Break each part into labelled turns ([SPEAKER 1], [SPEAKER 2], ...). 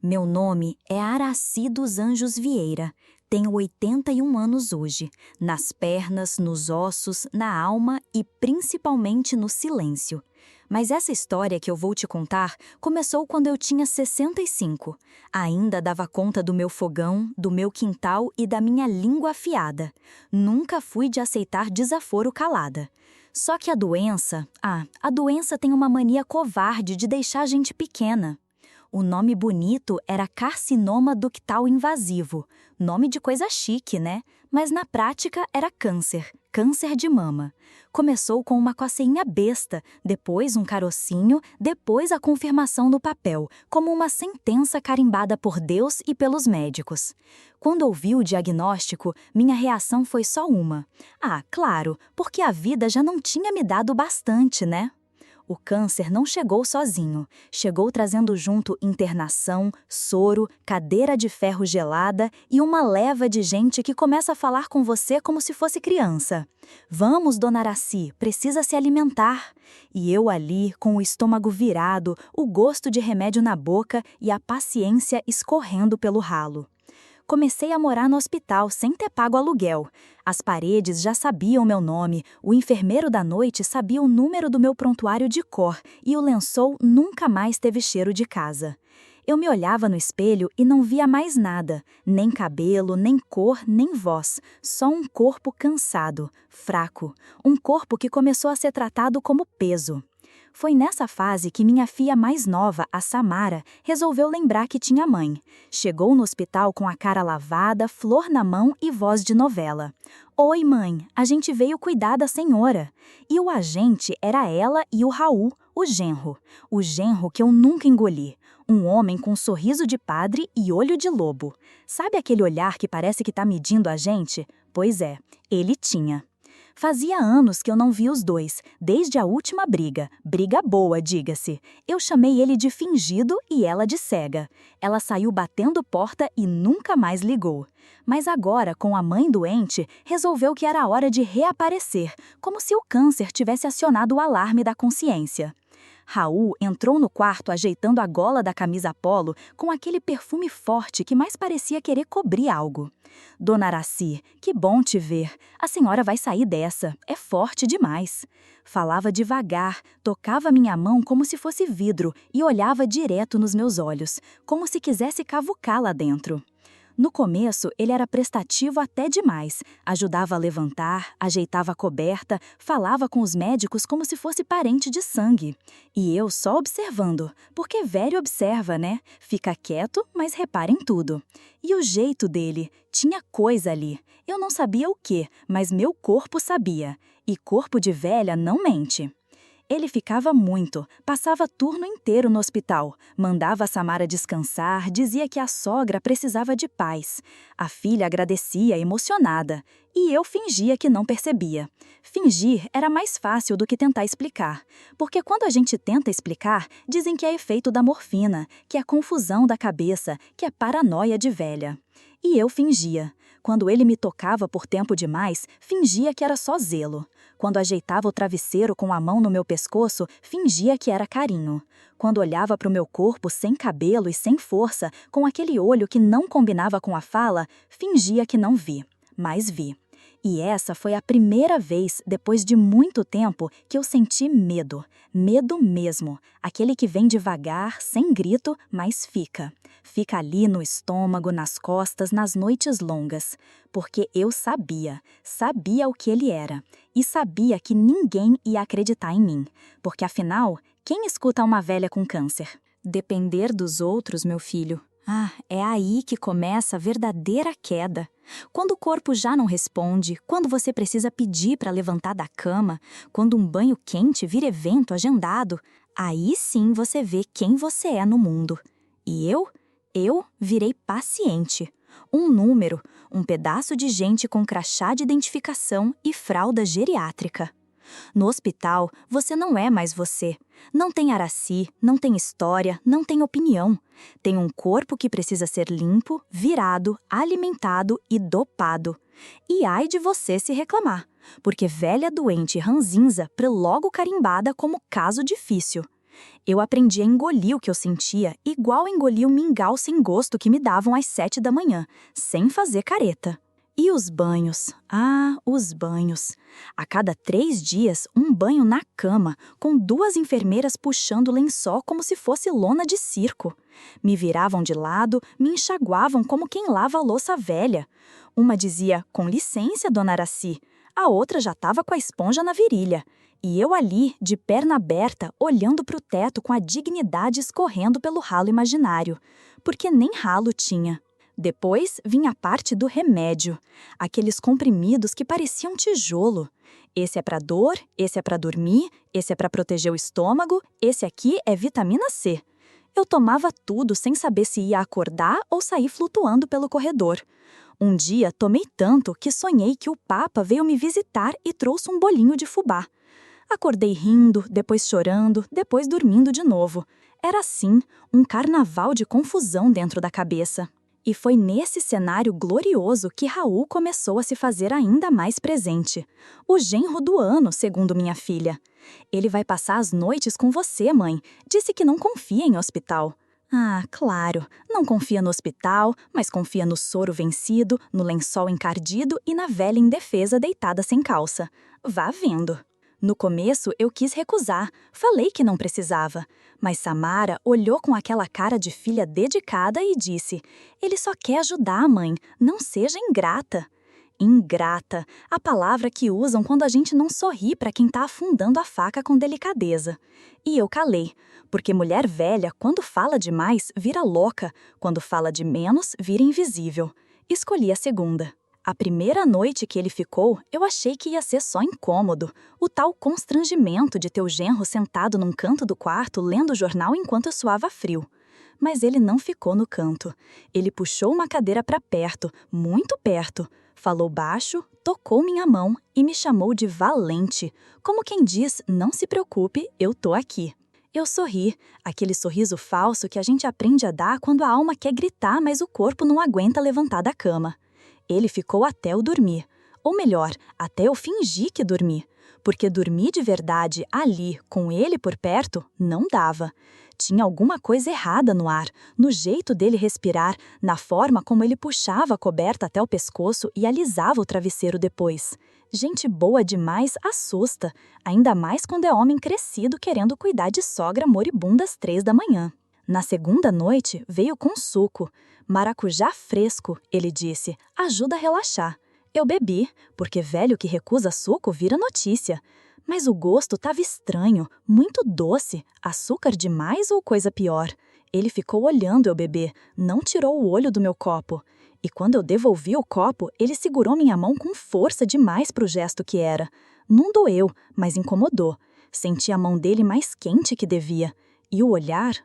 [SPEAKER 1] Meu nome é Araci dos Anjos Vieira. Tenho 81 anos hoje, nas pernas, nos ossos, na alma e principalmente no silêncio. Mas essa história que eu vou te contar começou quando eu tinha 65. Ainda dava conta do meu fogão, do meu quintal e da minha língua afiada. Nunca fui de aceitar desaforo calada. Só que a doença tem uma mania covarde de deixar a gente pequena. O nome bonito era carcinoma ductal invasivo. Nome de coisa chique, né? Mas na prática era câncer de mama. Começou com uma coceinha besta, depois um carocinho, depois a confirmação no papel, como uma sentença carimbada por Deus e pelos médicos. Quando ouvi o diagnóstico, minha reação foi só uma. Claro, porque a vida já não tinha me dado bastante, né? O câncer não chegou sozinho. Chegou trazendo junto internação, soro, cadeira de ferro gelada e uma leva de gente que começa a falar com você como se fosse criança. Vamos, dona Araci, precisa se alimentar. E eu ali, com o estômago virado, o gosto de remédio na boca e a paciência escorrendo pelo ralo. Comecei a morar no hospital sem ter pago aluguel. As paredes já sabiam meu nome, o enfermeiro da noite sabia o número do meu prontuário de cor e o lençol nunca mais teve cheiro de casa. Eu me olhava no espelho e não via mais nada, nem cabelo, nem cor, nem voz, só um corpo cansado, fraco, um corpo que começou a ser tratado como peso. Foi nessa fase que minha filha mais nova, a Samara, resolveu lembrar que tinha mãe. Chegou no hospital com a cara lavada, flor na mão e voz de novela. Oi, mãe, a gente veio cuidar da senhora. E o agente era ela e o Raul, o genro. O genro que eu nunca engoli. Um homem com sorriso de padre e olho de lobo. Sabe aquele olhar que parece que tá medindo a gente? Pois é, ele tinha. Fazia anos que eu não via os dois, desde a última briga. Briga boa, diga-se. Eu chamei ele de fingido e ela de cega. Ela saiu batendo porta e nunca mais ligou. Mas agora, com a mãe doente, resolveu que era hora de reaparecer, como se o câncer tivesse acionado o alarme da consciência. Raul entrou no quarto ajeitando a gola da camisa polo com aquele perfume forte que mais parecia querer cobrir algo. Dona Araci, que bom te ver. A senhora vai sair dessa. É forte demais. Falava devagar, tocava minha mão como se fosse vidro e olhava direto nos meus olhos, como se quisesse cavucar lá dentro. No começo, ele era prestativo até demais. Ajudava a levantar, ajeitava a coberta, falava com os médicos como se fosse parente de sangue. E eu só observando, porque velho observa, né? Fica quieto, mas repara em tudo. E o jeito dele, tinha coisa ali. Eu não sabia o quê, mas meu corpo sabia. E corpo de velha não mente. Ele ficava muito, passava turno inteiro no hospital, mandava a Samara descansar, dizia que a sogra precisava de paz. A filha agradecia, emocionada, e eu fingia que não percebia. Fingir era mais fácil do que tentar explicar, porque quando a gente tenta explicar, dizem que é efeito da morfina, que é confusão da cabeça, que é paranoia de velha. E eu fingia. Quando ele me tocava por tempo demais, fingia que era só zelo. Quando ajeitava o travesseiro com a mão no meu pescoço, fingia que era carinho. Quando olhava para o meu corpo sem cabelo e sem força, com aquele olho que não combinava com a fala, fingia que não vi. Mas vi. E essa foi a primeira vez, depois de muito tempo, que eu senti medo. Medo mesmo. Aquele que vem devagar, sem grito, mas fica. Fica ali no estômago, nas costas, nas noites longas. Porque eu sabia o que ele era. E sabia que ninguém ia acreditar em mim. Porque afinal, quem escuta uma velha com câncer? Depender dos outros, meu filho. É aí que começa a verdadeira queda. Quando o corpo já não responde, quando você precisa pedir para levantar da cama, quando um banho quente vira evento agendado, aí sim você vê quem você é no mundo. E eu virei paciente. Um número, um pedaço de gente com crachá de identificação e fralda geriátrica. No hospital, você não é mais você. Não tem Araci, não tem história, não tem opinião. Tem um corpo que precisa ser limpo, virado, alimentado e dopado. E ai de você se reclamar, porque velha doente ranzinza logo carimbada como caso difícil. Eu aprendi a engolir o que eu sentia, igual engolir o mingau sem gosto que me davam às 7 da manhã, sem fazer careta. E os banhos? Ah, os banhos. A cada 3 dias, um banho na cama, com 2 enfermeiras puxando o lençol como se fosse lona de circo. Me viravam de lado, me enxaguavam como quem lava a louça velha. Uma dizia, com licença, dona Araci. A outra já estava com a esponja na virilha. E eu ali, de perna aberta, olhando para o teto com a dignidade escorrendo pelo ralo imaginário. Porque nem ralo tinha. Depois vinha a parte do remédio, aqueles comprimidos que pareciam tijolo. Esse é para dor, esse é para dormir, esse é para proteger o estômago, esse aqui é vitamina C. Eu tomava tudo sem saber se ia acordar ou sair flutuando pelo corredor. Um dia tomei tanto que sonhei que o Papa veio me visitar e trouxe um bolinho de fubá. Acordei rindo, depois chorando, depois dormindo de novo. Era assim, um carnaval de confusão dentro da cabeça. E foi nesse cenário glorioso que Raul começou a se fazer ainda mais presente. O genro do ano, segundo minha filha. Ele vai passar as noites com você, mãe. Disse que não confia em hospital. Ah, claro, não confia no hospital, mas confia no soro vencido, no lençol encardido e na velha indefesa deitada sem calça. Vá vendo. No começo, eu quis recusar, falei que não precisava. Mas Samara olhou com aquela cara de filha dedicada e disse: ele só quer ajudar, mãe, não seja ingrata. Ingrata, a palavra que usam quando a gente não sorri para quem está afundando a faca com delicadeza. E eu calei, porque mulher velha, quando fala demais, vira louca, quando fala de menos, vira invisível. Escolhi a segunda. A primeira noite que ele ficou, eu achei que ia ser só incômodo, o tal constrangimento de ter o genro sentado num canto do quarto lendo o jornal enquanto eu suava frio. Mas ele não ficou no canto. Ele puxou uma cadeira para perto, muito perto, falou baixo, tocou minha mão e me chamou de valente, como quem diz, não se preocupe, eu tô aqui. Eu sorri, aquele sorriso falso que a gente aprende a dar quando a alma quer gritar, mas o corpo não aguenta levantar da cama. Ele ficou até eu dormir. Ou melhor, até eu fingir que dormi. Porque dormir de verdade ali, com ele por perto, não dava. Tinha alguma coisa errada no ar, no jeito dele respirar, na forma como ele puxava a coberta até o pescoço e alisava o travesseiro depois. Gente boa demais assusta, ainda mais quando é homem crescido querendo cuidar de sogra moribunda às 3 da manhã. Na segunda noite, veio com suco. Maracujá fresco, ele disse, ajuda a relaxar. Eu bebi, porque velho que recusa suco vira notícia. Mas o gosto estava estranho, muito doce, açúcar demais ou coisa pior. Ele ficou olhando eu beber, não tirou o olho do meu copo. E quando eu devolvi o copo, ele segurou minha mão com força demais pro gesto que era. Não doeu, mas incomodou. Senti a mão dele mais quente que devia. E o olhar,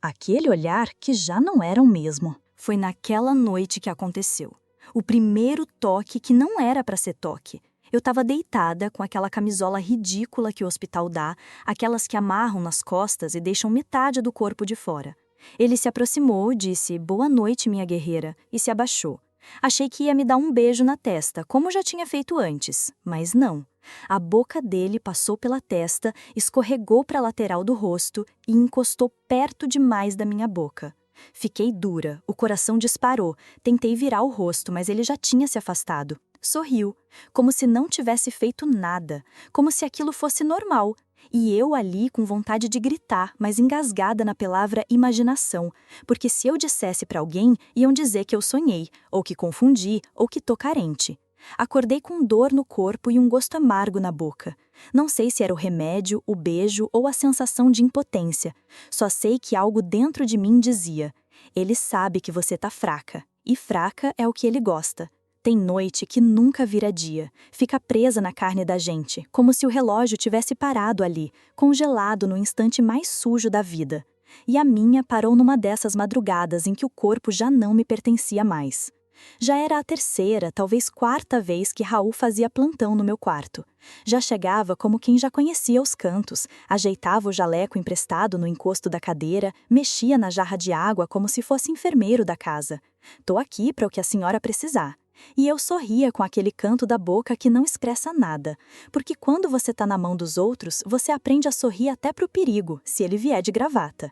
[SPEAKER 1] aquele olhar que já não era o mesmo. Foi naquela noite que aconteceu. O primeiro toque que não era para ser toque. Eu estava deitada com aquela camisola ridícula que o hospital dá, aquelas que amarram nas costas e deixam metade do corpo de fora. Ele se aproximou, disse, boa noite, minha guerreira, e se abaixou. Achei que ia me dar um beijo na testa, como já tinha feito antes, mas não. A boca dele passou pela testa, escorregou para a lateral do rosto e encostou perto demais da minha boca. Fiquei dura, o coração disparou, tentei virar o rosto, mas ele já tinha se afastado. Sorriu, como se não tivesse feito nada, como se aquilo fosse normal. E eu ali com vontade de gritar, mas engasgada na palavra imaginação, porque se eu dissesse para alguém, iam dizer que eu sonhei, ou que confundi, ou que tô carente. Acordei com dor no corpo e um gosto amargo na boca. Não sei se era o remédio, o beijo ou a sensação de impotência. Só sei que algo dentro de mim dizia: ele sabe que você tá fraca, e fraca é o que ele gosta. Tem noite que nunca vira dia, fica presa na carne da gente, como se o relógio tivesse parado ali, congelado no instante mais sujo da vida. E a minha parou numa dessas madrugadas em que o corpo já não me pertencia mais. Já era a terceira, talvez quarta vez que Raul fazia plantão no meu quarto. Já chegava como quem já conhecia os cantos, ajeitava o jaleco emprestado no encosto da cadeira, mexia na jarra de água como se fosse enfermeiro da casa. Tô aqui para o que a senhora precisar. E eu sorria com aquele canto da boca que não expressa nada, porque quando você está na mão dos outros, você aprende a sorrir até pro perigo, se ele vier de gravata.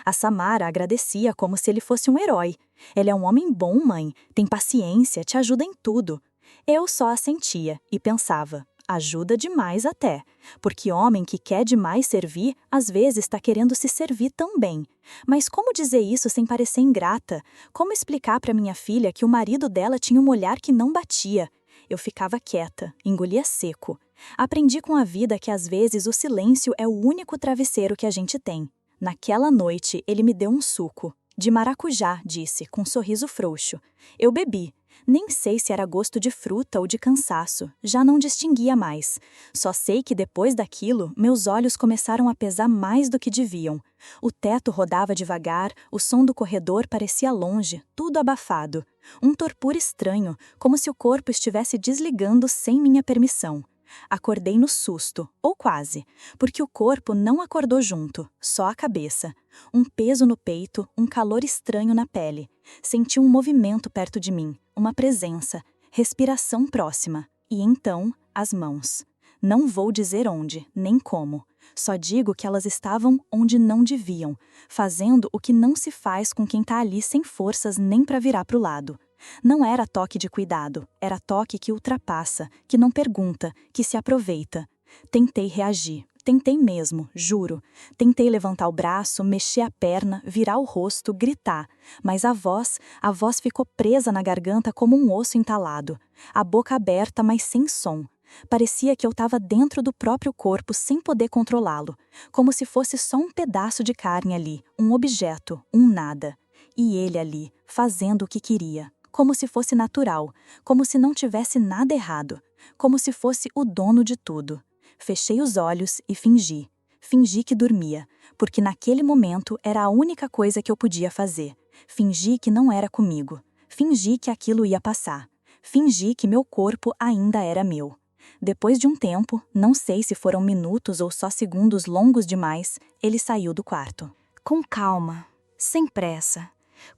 [SPEAKER 1] A Samara agradecia como se ele fosse um herói. Ele é um homem bom, mãe, tem paciência, te ajuda em tudo. Eu só assentia e pensava, ajuda demais até, porque homem que quer demais servir, às vezes está querendo se servir também. Mas como dizer isso sem parecer ingrata? Como explicar para minha filha que o marido dela tinha um olhar que não batia? Eu ficava quieta, engolia seco. Aprendi com a vida que às vezes o silêncio é o único travesseiro que a gente tem. Naquela noite, ele me deu um suco. De maracujá, disse, com um sorriso frouxo. Eu bebi. Nem sei se era gosto de fruta ou de cansaço, já não distinguia mais. Só sei que depois daquilo, meus olhos começaram a pesar mais do que deviam. O teto rodava devagar, o som do corredor parecia longe, tudo abafado. Um torpor estranho, como se o corpo estivesse desligando sem minha permissão. Acordei no susto, ou quase, porque o corpo não acordou junto, só a cabeça. Um peso no peito, um calor estranho na pele. Senti um movimento perto de mim, uma presença, respiração próxima. E então, as mãos. Não vou dizer onde, nem como. Só digo que elas estavam onde não deviam, fazendo o que não se faz com quem tá ali sem forças nem para virar pro lado. Não era toque de cuidado, era toque que ultrapassa, que não pergunta, que se aproveita. Tentei reagir, tentei mesmo, juro. Tentei levantar o braço, mexer a perna, virar o rosto, gritar. Mas a voz ficou presa na garganta como um osso entalado. A boca aberta, mas sem som. Parecia que eu estava dentro do próprio corpo sem poder controlá-lo, como se fosse só um pedaço de carne ali, um objeto, um nada. E ele ali, fazendo o que queria. Como se fosse natural, como se não tivesse nada errado, como se fosse o dono de tudo. Fechei os olhos e fingi. Fingi que dormia, porque naquele momento era a única coisa que eu podia fazer. Fingi que não era comigo. Fingi que aquilo ia passar. Fingi que meu corpo ainda era meu. Depois de um tempo, não sei se foram minutos ou só segundos longos demais, ele saiu do quarto. Com calma, sem pressa.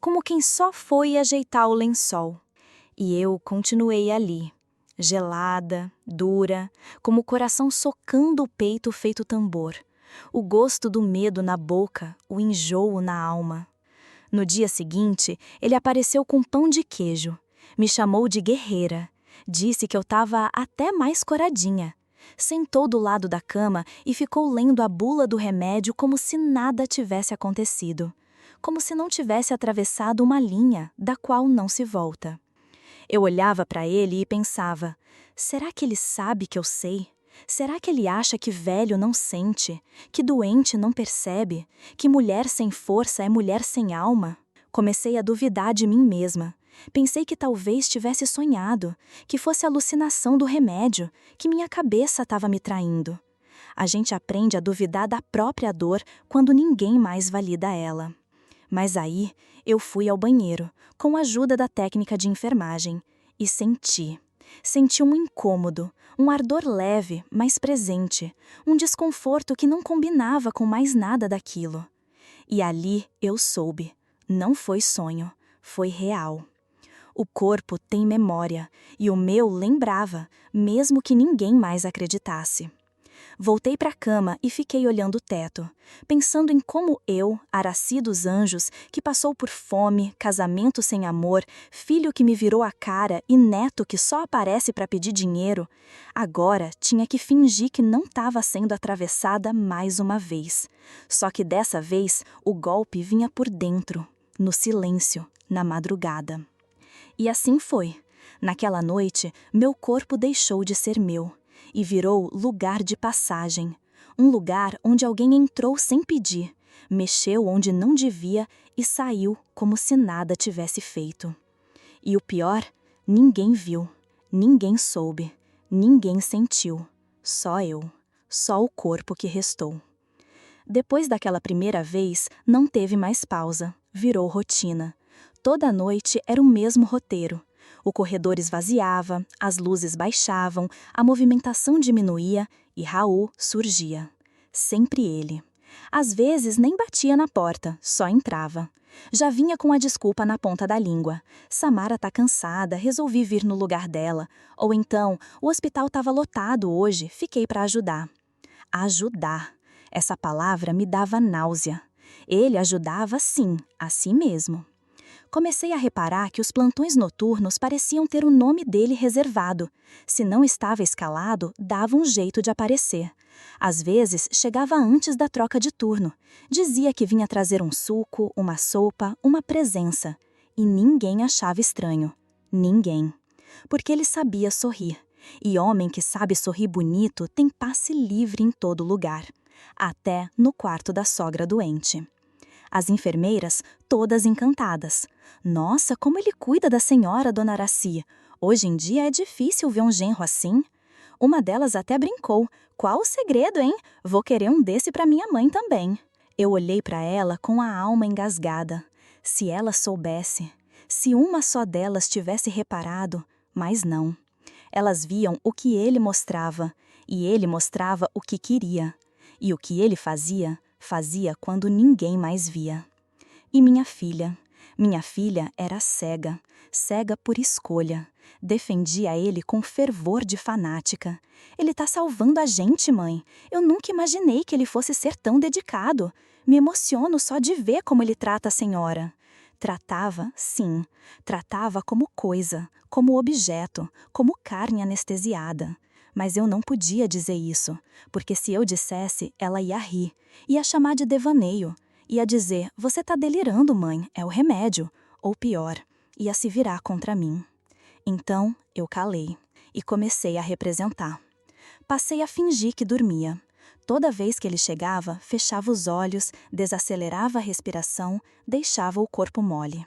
[SPEAKER 1] Como quem só foi ajeitar o lençol. E eu continuei ali, gelada, dura, como o coração socando o peito feito tambor. O gosto do medo na boca, o enjoo na alma. No dia seguinte, ele apareceu com pão de queijo. Me chamou de guerreira. Disse que eu estava até mais coradinha. Sentou do lado da cama e ficou lendo a bula do remédio como se nada tivesse acontecido. Como se não tivesse atravessado uma linha da qual não se volta. Eu olhava para ele e pensava, será que ele sabe que eu sei? Será que ele acha que velho não sente? Que doente não percebe? Que mulher sem força é mulher sem alma? Comecei a duvidar de mim mesma. Pensei que talvez tivesse sonhado, que fosse alucinação do remédio, que minha cabeça estava me traindo. A gente aprende a duvidar da própria dor quando ninguém mais valida ela. Mas aí, eu fui ao banheiro, com a ajuda da técnica de enfermagem, e senti. Senti um incômodo, um ardor leve, mas presente, um desconforto que não combinava com mais nada daquilo. E ali eu soube. Não foi sonho, foi real. O corpo tem memória, e o meu lembrava, mesmo que ninguém mais acreditasse. Voltei para a cama e fiquei olhando o teto, pensando em como eu, Araci dos Anjos, que passou por fome, casamento sem amor, filho que me virou a cara e neto que só aparece para pedir dinheiro, agora tinha que fingir que não estava sendo atravessada mais uma vez. Só que dessa vez o golpe vinha por dentro, no silêncio, na madrugada. E assim foi. Naquela noite, meu corpo deixou de ser meu. E virou lugar de passagem, um lugar onde alguém entrou sem pedir, mexeu onde não devia e saiu como se nada tivesse feito. E o pior, ninguém viu, ninguém soube, ninguém sentiu, só eu, só o corpo que restou. Depois daquela primeira vez, não teve mais pausa, virou rotina. Toda noite era o mesmo roteiro. O corredor esvaziava, as luzes baixavam, a movimentação diminuía e Raul surgia. Sempre ele. Às vezes nem batia na porta, só entrava. Já vinha com a desculpa na ponta da língua. Samara tá cansada, resolvi vir no lugar dela. Ou então, o hospital estava lotado hoje, fiquei para ajudar. Ajudar. Essa palavra me dava náusea. Ele ajudava sim, a si mesmo. Comecei a reparar que os plantões noturnos pareciam ter o nome dele reservado. Se não estava escalado, dava um jeito de aparecer. Às vezes, chegava antes da troca de turno. Dizia que vinha trazer um suco, uma sopa, uma presença. E ninguém achava estranho. Ninguém. Porque ele sabia sorrir. E homem que sabe sorrir bonito tem passe livre em todo lugar. Até no quarto da sogra doente. As enfermeiras, todas encantadas. Nossa, como ele cuida da senhora, dona Araci. Hoje em dia é difícil ver um genro assim. Uma delas até brincou. Qual o segredo, hein? Vou querer um desse para minha mãe também. Eu olhei para ela com a alma engasgada. Se ela soubesse. Se uma só delas tivesse reparado, mas não. Elas viam o que ele mostrava. E ele mostrava o que queria. E o que ele fazia quando ninguém mais via. E minha filha era cega, cega por escolha. Defendia ele com fervor de fanática. Ele tá salvando a gente, mãe. Eu nunca imaginei que ele fosse ser tão dedicado. Me emociono só de ver como ele trata a senhora. Tratava, sim, tratava como coisa, como objeto, como carne anestesiada. Mas eu não podia dizer isso, porque se eu dissesse, ela ia rir, ia chamar de devaneio, ia dizer, você tá delirando, mãe, é o remédio, ou pior, ia se virar contra mim. Então, eu calei e comecei a representar. Passei a fingir que dormia. Toda vez que ele chegava, fechava os olhos, desacelerava a respiração, deixava o corpo mole.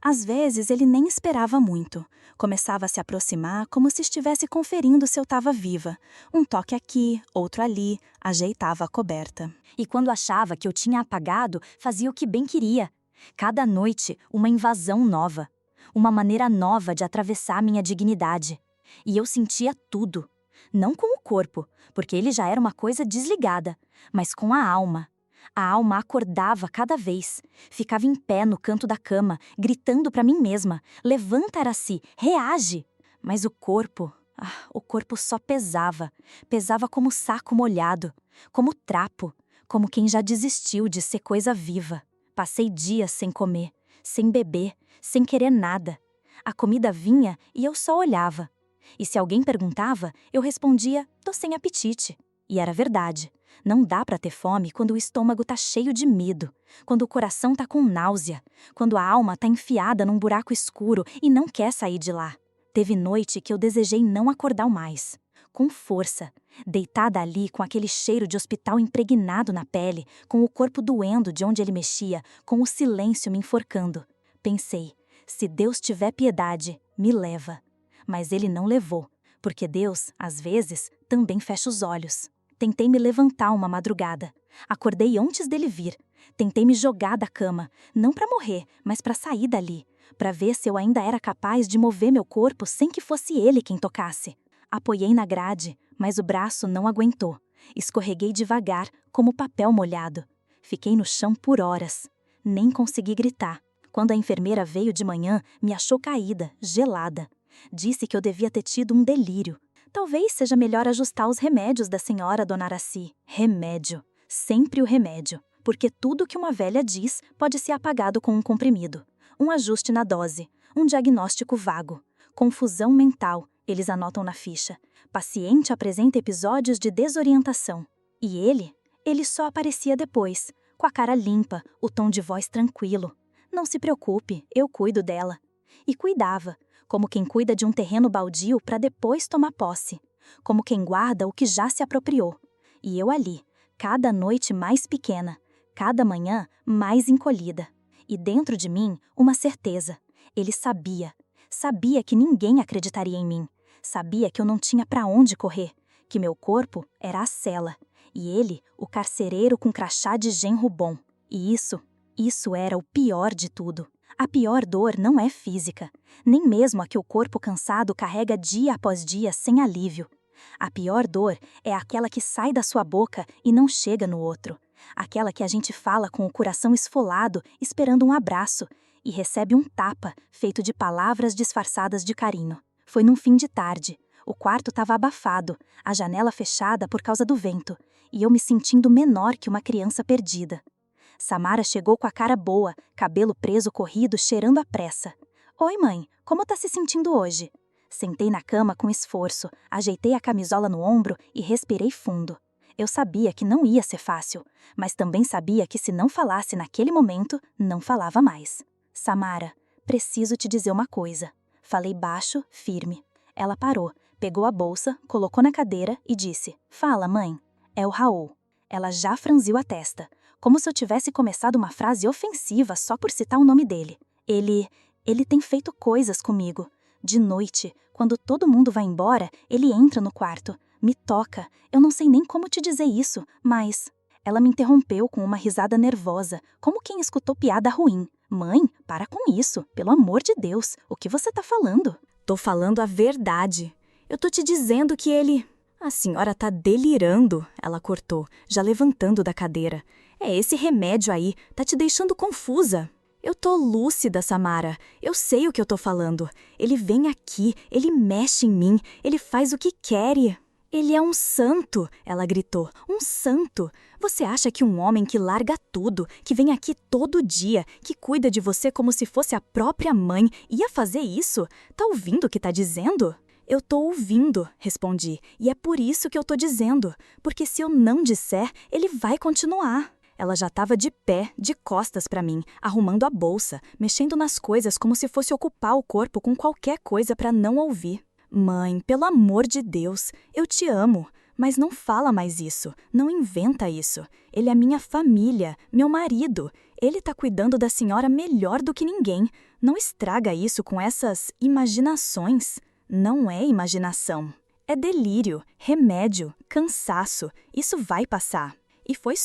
[SPEAKER 1] Às vezes, ele nem esperava muito. Começava a se aproximar como se estivesse conferindo se eu estava viva. Um toque aqui, outro ali, ajeitava a coberta. E quando achava que eu tinha apagado, fazia o que bem queria. Cada noite, uma invasão nova. Uma maneira nova de atravessar minha dignidade. E eu sentia tudo. Não com o corpo, porque ele já era uma coisa desligada, mas com a alma. A alma acordava cada vez. Ficava em pé no canto da cama, gritando para mim mesma, levanta, Araci, reage! Mas o corpo só pesava. Pesava como saco molhado, como trapo, como quem já desistiu de ser coisa viva. Passei dias sem comer, sem beber, sem querer nada. A comida vinha e eu só olhava. E se alguém perguntava, eu respondia, tô sem apetite. E era verdade. Não dá pra ter fome quando o estômago tá cheio de medo, quando o coração tá com náusea, quando a alma tá enfiada num buraco escuro e não quer sair de lá. Teve noite que eu desejei não acordar mais. Com força, deitada ali com aquele cheiro de hospital impregnado na pele, com o corpo doendo de onde ele mexia, com o silêncio me enforcando. Pensei, se Deus tiver piedade, me leva. Mas ele não levou, porque Deus, às vezes, também fecha os olhos. Tentei me levantar uma madrugada. Acordei antes dele vir. Tentei me jogar da cama, não para morrer, mas para sair dali, para ver se eu ainda era capaz de mover meu corpo sem que fosse ele quem tocasse. Apoiei na grade, mas o braço não aguentou. Escorreguei devagar, como papel molhado. Fiquei no chão por horas. Nem consegui gritar. Quando a enfermeira veio de manhã, me achou caída, gelada. Disse que eu devia ter tido um delírio. Talvez seja melhor ajustar os remédios da senhora, dona Araci. Remédio. Sempre o remédio. Porque tudo que uma velha diz pode ser apagado com um comprimido. Um ajuste na dose. Um diagnóstico vago. Confusão mental, eles anotam na ficha. Paciente apresenta episódios de desorientação. E ele só aparecia depois, com a cara limpa, o tom de voz tranquilo. Não se preocupe, eu cuido dela. E cuidava. Como quem cuida de um terreno baldio para depois tomar posse. Como quem guarda o que já se apropriou. E eu ali, cada noite mais pequena, cada manhã mais encolhida. E dentro de mim, uma certeza. Ele sabia. Sabia que ninguém acreditaria em mim. Sabia que eu não tinha para onde correr. Que meu corpo era a cela. E ele, o carcereiro com crachá de genro bom. E isso era o pior de tudo. A pior dor não é física, nem mesmo a que o corpo cansado carrega dia após dia sem alívio. A pior dor é aquela que sai da sua boca e não chega no outro. Aquela que a gente fala com o coração esfolado, esperando um abraço, e recebe um tapa feito de palavras disfarçadas de carinho. Foi num fim de tarde. O quarto estava abafado, a janela fechada por causa do vento, e eu me sentindo menor que uma criança perdida. Samara chegou com a cara boa, cabelo preso corrido, cheirando a pressa. Oi, mãe, como tá se sentindo hoje? Sentei na cama com esforço, ajeitei a camisola no ombro e respirei fundo. Eu sabia que não ia ser fácil, mas também sabia que se não falasse naquele momento, não falava mais. Samara, preciso te dizer uma coisa. Falei baixo, firme. Ela parou, pegou a bolsa, colocou na cadeira e disse: Fala, mãe. É o Raul. Ela já franziu a testa, como se eu tivesse começado uma frase ofensiva só por citar o nome dele. Ele tem feito coisas comigo. De noite, quando todo mundo vai embora, ele entra no quarto, me toca. Eu não sei nem como te dizer isso, mas... Ela me interrompeu com uma risada nervosa, como quem escutou piada ruim. Mãe, para com isso, pelo amor de Deus, o que você tá falando? Tô falando a verdade. Eu tô te dizendo que ele... A senhora tá delirando, ela cortou, já levantando da cadeira. É esse remédio aí, tá te deixando confusa. Eu tô lúcida, Samara. Eu sei o que eu tô falando. Ele vem aqui, ele mexe em mim, ele faz o que quer e... Ele é um santo, ela gritou. Um santo. Você acha que um homem que larga tudo, que vem aqui todo dia, que cuida de você como se fosse a própria mãe, ia fazer isso? Tá ouvindo o que tá dizendo? Eu tô ouvindo, respondi, e é por isso que eu tô dizendo, porque se eu não disser, ele vai continuar. Ela já estava de pé, de costas para mim, arrumando a bolsa, mexendo nas coisas como se fosse ocupar o corpo com qualquer coisa para não ouvir. Mãe, pelo amor de Deus, eu te amo, mas não fala mais isso, não inventa isso. Ele é minha família, meu marido. Ele tá cuidando da senhora melhor do que ninguém. Não estraga isso com essas imaginações. Não é imaginação. É delírio, remédio, cansaço. Isso vai passar. E foi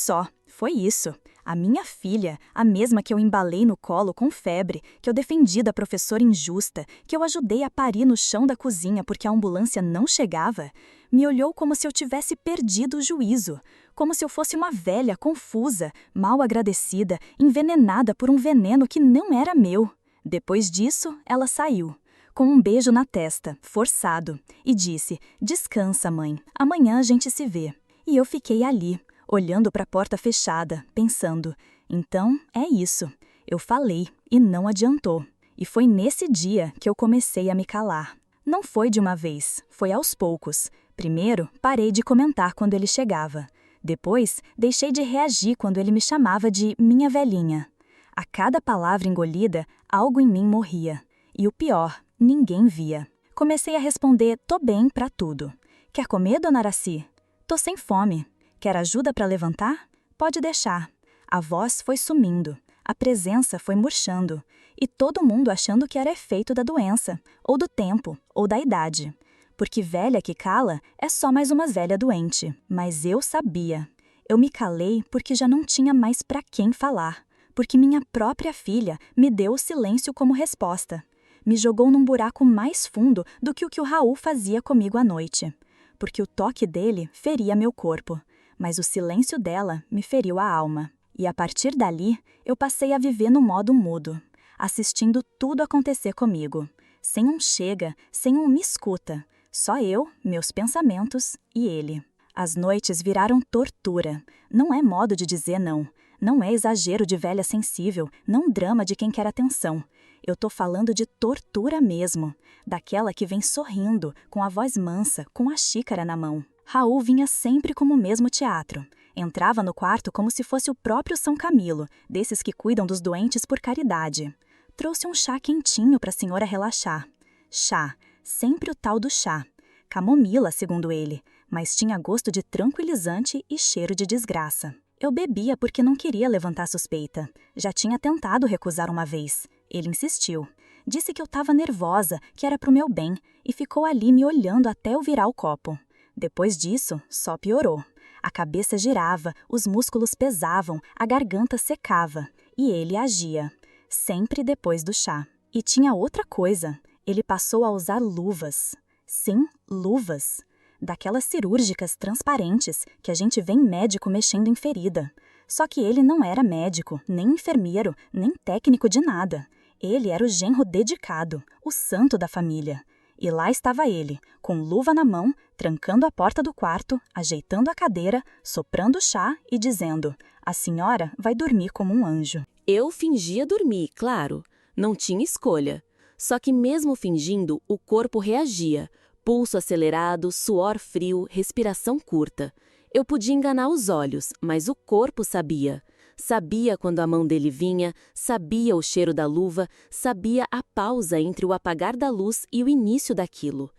[SPEAKER 1] isso. A minha filha, a mesma que eu embalei no colo com febre, que eu defendi da professora injusta, que eu ajudei a parir no chão da cozinha porque a ambulância não chegava, me olhou como se eu tivesse perdido o juízo, como se eu fosse uma velha confusa, mal agradecida, envenenada por um veneno que não era meu. Depois disso, ela saiu, com um beijo na testa, forçado, e disse: Descansa, mãe, amanhã a gente se vê. E eu fiquei ali, olhando para a porta fechada, pensando, então é isso. Eu falei e não adiantou. E foi nesse dia que eu comecei a me calar. Não foi de uma vez, foi aos poucos. Primeiro, parei de comentar quando ele chegava. Depois, deixei de reagir quando ele me chamava de minha velhinha. A cada palavra engolida, algo em mim morria. E o pior, ninguém via. Comecei a responder, tô bem pra tudo. Quer comer, dona Araci? Tô sem fome. Quer ajuda para levantar? Pode deixar. A voz foi sumindo, a presença foi murchando, e todo mundo achando que era efeito da doença, ou do tempo, ou da idade. Porque velha que cala é só mais uma velha doente. Mas eu sabia. Eu me calei porque já não tinha mais para quem falar, porque minha própria filha me deu o silêncio como resposta. Me jogou num buraco mais fundo do que o Raul fazia comigo à noite. Porque o toque dele feria meu corpo. Mas o silêncio dela me feriu a alma. E a partir dali, eu passei a viver no modo mudo, assistindo tudo acontecer comigo, sem um chega, sem um me escuta, só eu, meus pensamentos e ele. As noites viraram tortura, não é modo de dizer não, não é exagero de velha sensível, não drama de quem quer atenção. Eu tô falando de tortura mesmo, daquela que vem sorrindo, com a voz mansa, com a xícara na mão. Raul vinha sempre como o mesmo teatro. Entrava no quarto como se fosse o próprio São Camilo, desses que cuidam dos doentes por caridade. Trouxe um chá quentinho para a senhora relaxar. Chá, sempre o tal do chá. Camomila, segundo ele, mas tinha gosto de tranquilizante e cheiro de desgraça. Eu bebia porque não queria levantar suspeita. Já tinha tentado recusar uma vez. Ele insistiu. Disse que eu estava nervosa, que era pro meu bem, e ficou ali me olhando até eu virar o copo. Depois disso, só piorou. A cabeça girava, os músculos pesavam, a garganta secava. E ele agia. Sempre depois do chá. E tinha outra coisa. Ele passou a usar luvas. Sim, luvas. Daquelas cirúrgicas transparentes que a gente vê em médico mexendo em ferida.
[SPEAKER 2] Só que ele não era médico, nem enfermeiro, nem técnico de nada. Ele era o genro dedicado, o santo da família. E lá estava ele, com luva na mão, trancando a porta do quarto, ajeitando a cadeira, soprando chá e dizendo: "A senhora vai dormir como um anjo."
[SPEAKER 3] Eu fingia dormir, claro. Não tinha escolha. Só que mesmo fingindo, o corpo reagia. Pulso acelerado, suor frio, respiração curta. Eu podia enganar os olhos, mas o corpo sabia. Sabia quando a mão dele vinha, sabia o cheiro da luva, sabia a pausa entre o apagar da luz e o início daquilo.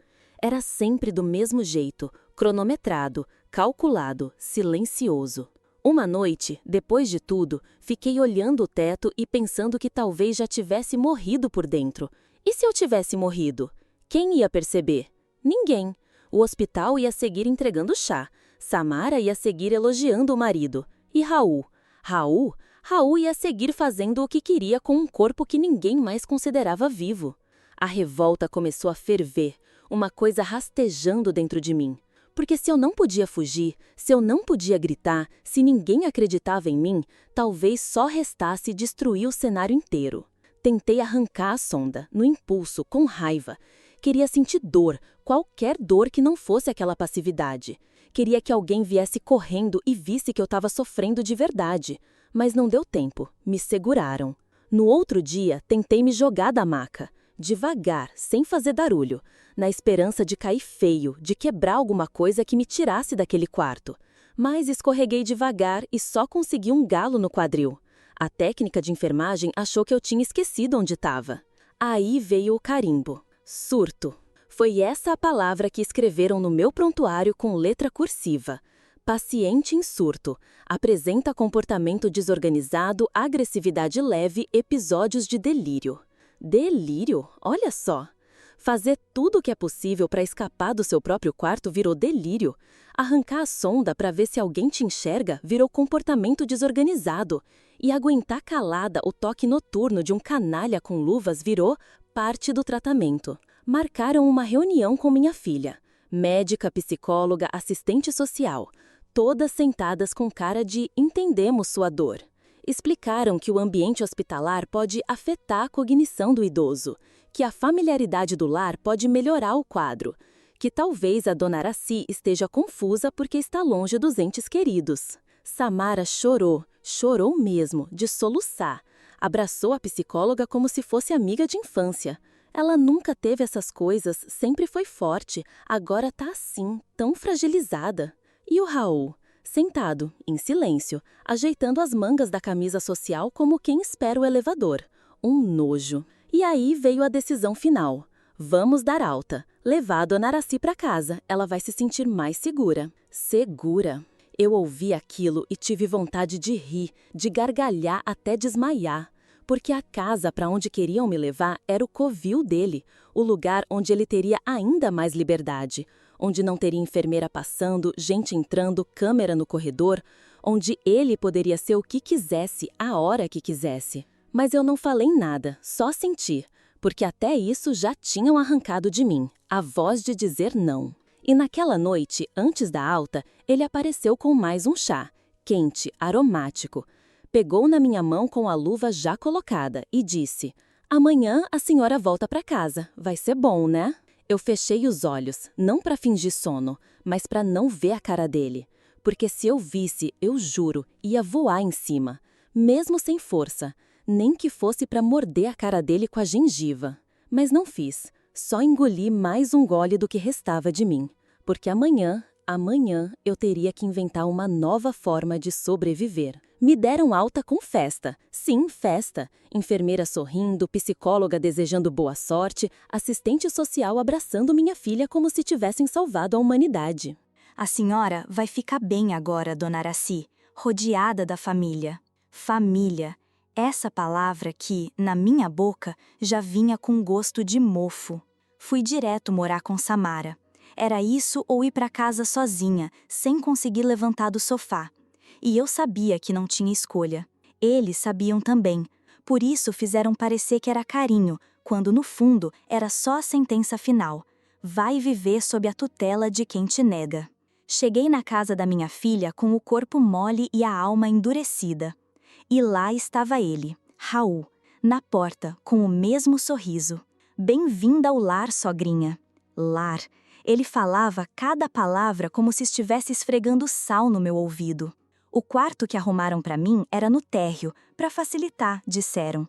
[SPEAKER 3] Era sempre do mesmo jeito, cronometrado, calculado, silencioso. Uma noite, depois de tudo, fiquei olhando o teto e pensando que talvez já tivesse morrido por dentro. E se eu tivesse morrido? Quem ia perceber? Ninguém. O hospital ia seguir entregando chá. Samara ia seguir elogiando o marido. E Raul? Raul ia seguir fazendo o que queria com um corpo que ninguém mais considerava vivo. A revolta começou a ferver, uma coisa rastejando dentro de mim. Porque se eu não podia fugir, se eu não podia gritar, se ninguém acreditava em mim, talvez só restasse destruir o cenário inteiro. Tentei arrancar a sonda, no impulso, com raiva. Queria sentir dor, qualquer dor que não fosse aquela passividade. Queria que alguém viesse correndo e visse que eu estava sofrendo de verdade. Mas não deu tempo, me seguraram. No outro dia, tentei me jogar da maca. Devagar, sem fazer barulho, na esperança de cair feio, de quebrar alguma coisa que me tirasse daquele quarto. Mas escorreguei devagar e só consegui um galo no quadril. A técnica de enfermagem achou que eu tinha esquecido onde estava. Aí veio o carimbo. Surto. Foi essa a palavra que escreveram no meu prontuário com letra cursiva. Paciente em surto. Apresenta comportamento desorganizado, agressividade leve, episódios de delírio. Delírio? Olha só! Fazer tudo o que é possível para escapar do seu próprio quarto virou delírio. Arrancar a sonda para ver se alguém te enxerga virou comportamento desorganizado. E aguentar calada o toque noturno de um canalha com luvas virou parte do tratamento. Marcaram uma reunião com minha filha. Médica, psicóloga, assistente social. Todas sentadas com cara de entendemos sua dor. Explicaram que o ambiente hospitalar pode afetar a cognição do idoso, que a familiaridade do lar pode melhorar o quadro, que talvez a dona Araci esteja confusa porque está longe dos entes queridos. Samara chorou mesmo, de soluçar. Abraçou a psicóloga como se fosse amiga de infância. Ela nunca teve essas coisas, sempre foi forte, agora tá assim, tão fragilizada. E o Raul? Sentado, em silêncio, ajeitando as mangas da camisa social como quem espera o elevador. Um nojo. E aí veio a decisão final. Vamos dar alta. Levar a dona Araci para casa, ela vai se sentir mais segura. Segura. Eu ouvi aquilo e tive vontade de rir, de gargalhar até desmaiar. Porque a casa para onde queriam me levar era o covil dele, o lugar onde ele teria ainda mais liberdade, onde não teria enfermeira passando, gente entrando, câmera no corredor, onde ele poderia ser o que quisesse, a hora que quisesse. Mas eu não falei nada, só senti, porque até isso já tinham arrancado de mim, a voz de dizer não. E naquela noite, antes da alta, ele apareceu com mais um chá, quente, aromático. Pegou na minha mão com a luva já colocada e disse: "Amanhã a senhora volta para casa, vai ser bom, né?" Eu fechei os olhos, não para fingir sono, mas para não ver a cara dele. Porque se eu visse, eu juro, ia voar em cima. Mesmo sem força, nem que fosse para morder a cara dele com a gengiva. Mas não fiz, só engoli mais um gole do que restava de mim. Porque amanhã eu teria que inventar uma nova forma de sobreviver. Me deram alta com festa. Sim, festa. Enfermeira sorrindo, psicóloga desejando boa sorte, assistente social abraçando minha filha como se tivessem salvado a humanidade.
[SPEAKER 1] A senhora vai ficar bem agora, dona Araci, rodeada da família. Família. Essa palavra que, na minha boca, já vinha com gosto de mofo. Fui direto morar com Samara. Era isso ou ir para casa sozinha, sem conseguir levantar do sofá. E eu sabia que não tinha escolha. Eles sabiam também. Por isso fizeram parecer que era carinho, quando no fundo era só a sentença final. Vai viver sob a tutela de quem te nega. Cheguei na casa da minha filha com o corpo mole e a alma endurecida. E lá estava ele, Raul, na porta, com o mesmo sorriso. Bem-vinda ao lar, sogrinha. Lar. Ele falava cada palavra como se estivesse esfregando sal no meu ouvido. O quarto que arrumaram para mim era no térreo, para facilitar, disseram.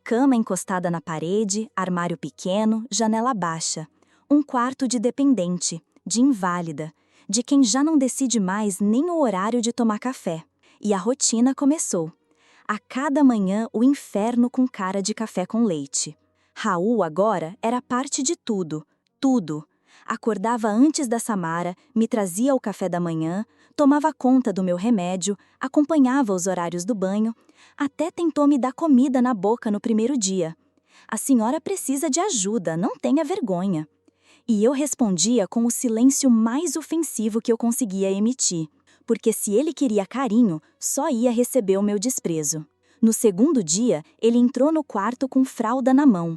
[SPEAKER 1] Cama encostada na parede, armário pequeno, janela baixa. Um quarto de dependente, de inválida, de quem já não decide mais nem o horário de tomar café. E a rotina começou. A cada manhã o inferno com cara de café com leite. Raul agora era parte de tudo, tudo. Acordava antes da Samara, me trazia o café da manhã, tomava conta do meu remédio, acompanhava os horários do banho, até tentou me dar comida na boca no primeiro dia. A senhora precisa de ajuda, não tenha vergonha. E eu respondia com o silêncio mais ofensivo que eu conseguia emitir, porque se ele queria carinho, só ia receber o meu desprezo. No segundo dia, ele entrou no quarto com fralda na mão.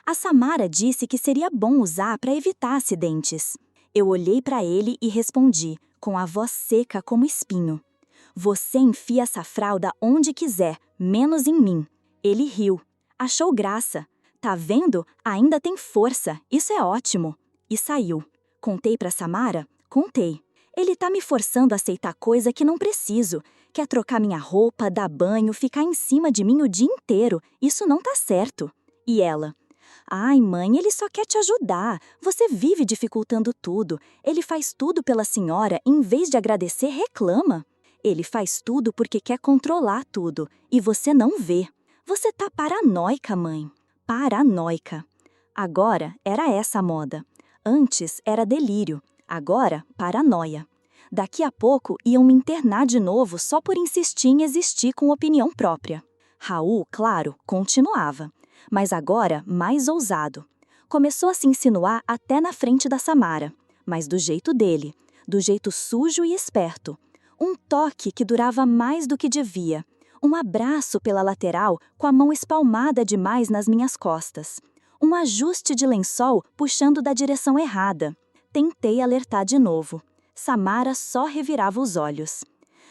[SPEAKER 1] A Samara disse que seria bom usar para evitar acidentes. Eu olhei para ele e respondi, com a voz seca como espinho. Você enfia essa fralda onde quiser, menos em mim. Ele riu. Achou graça. Tá vendo? Ainda tem força. Isso é ótimo. E saiu. Contei para Samara? Contei. Ele tá me forçando a aceitar coisa que não preciso. Quer trocar minha roupa, dar banho, ficar em cima de mim o dia inteiro. Isso não tá certo. E ela? Ai, mãe, ele só quer te ajudar. Você vive dificultando tudo. Ele faz tudo pela senhora, em vez de agradecer, reclama. Ele faz tudo porque quer controlar tudo. E você não vê. Você tá paranoica, mãe. Paranoica. Agora era essa a moda. Antes era delírio. Agora, paranoia. Daqui a pouco iam me internar de novo só por insistir em existir com opinião própria. Raul, claro, continuava. Mas agora mais ousado. Começou a se insinuar até na frente da Samara, mas do jeito dele, do jeito sujo e esperto. Um toque que durava mais do que devia. Um abraço pela lateral com a mão espalmada demais nas minhas costas. Um ajuste de lençol puxando da direção errada. Tentei alertar de novo. Samara só revirava os olhos.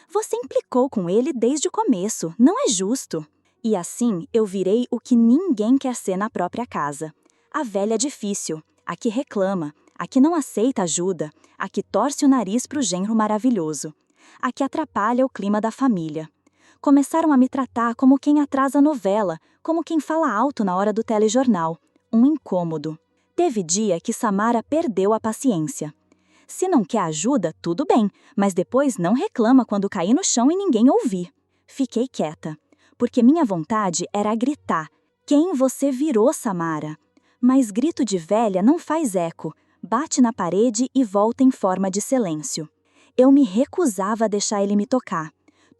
[SPEAKER 1] Você implicou com ele desde o começo, não é justo. E assim eu virei o que ninguém quer ser na própria casa. A velha difícil, a que reclama, a que não aceita ajuda, a que torce o nariz para o genro maravilhoso, a que atrapalha o clima da família. Começaram a me tratar como quem atrasa a novela, como quem fala alto na hora do telejornal. Um incômodo. Teve dia que Samara perdeu a paciência. Se não quer ajuda, tudo bem, mas depois não reclama quando cair no chão e ninguém ouvir. Fiquei quieta. Porque minha vontade era gritar. Quem você virou, Samara? Mas grito de velha não faz eco, bate na parede e volta em forma de silêncio. Eu me recusava a deixar ele me tocar.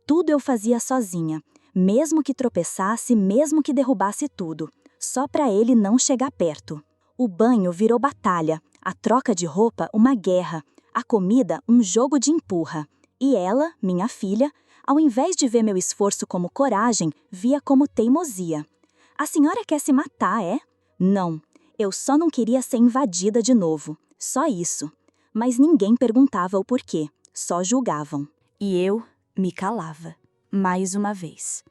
[SPEAKER 1] Tudo eu fazia sozinha, mesmo que tropeçasse, mesmo que derrubasse tudo, só para ele não chegar perto. O banho virou batalha, a troca de roupa uma guerra, a comida um jogo de empurra. E ela, minha filha, ao invés de ver meu esforço como coragem, via como teimosia. A senhora quer se matar, é? Não, eu só não queria ser invadida de novo. Só isso. Mas ninguém perguntava o porquê, só julgavam. E eu me calava. Mais uma vez.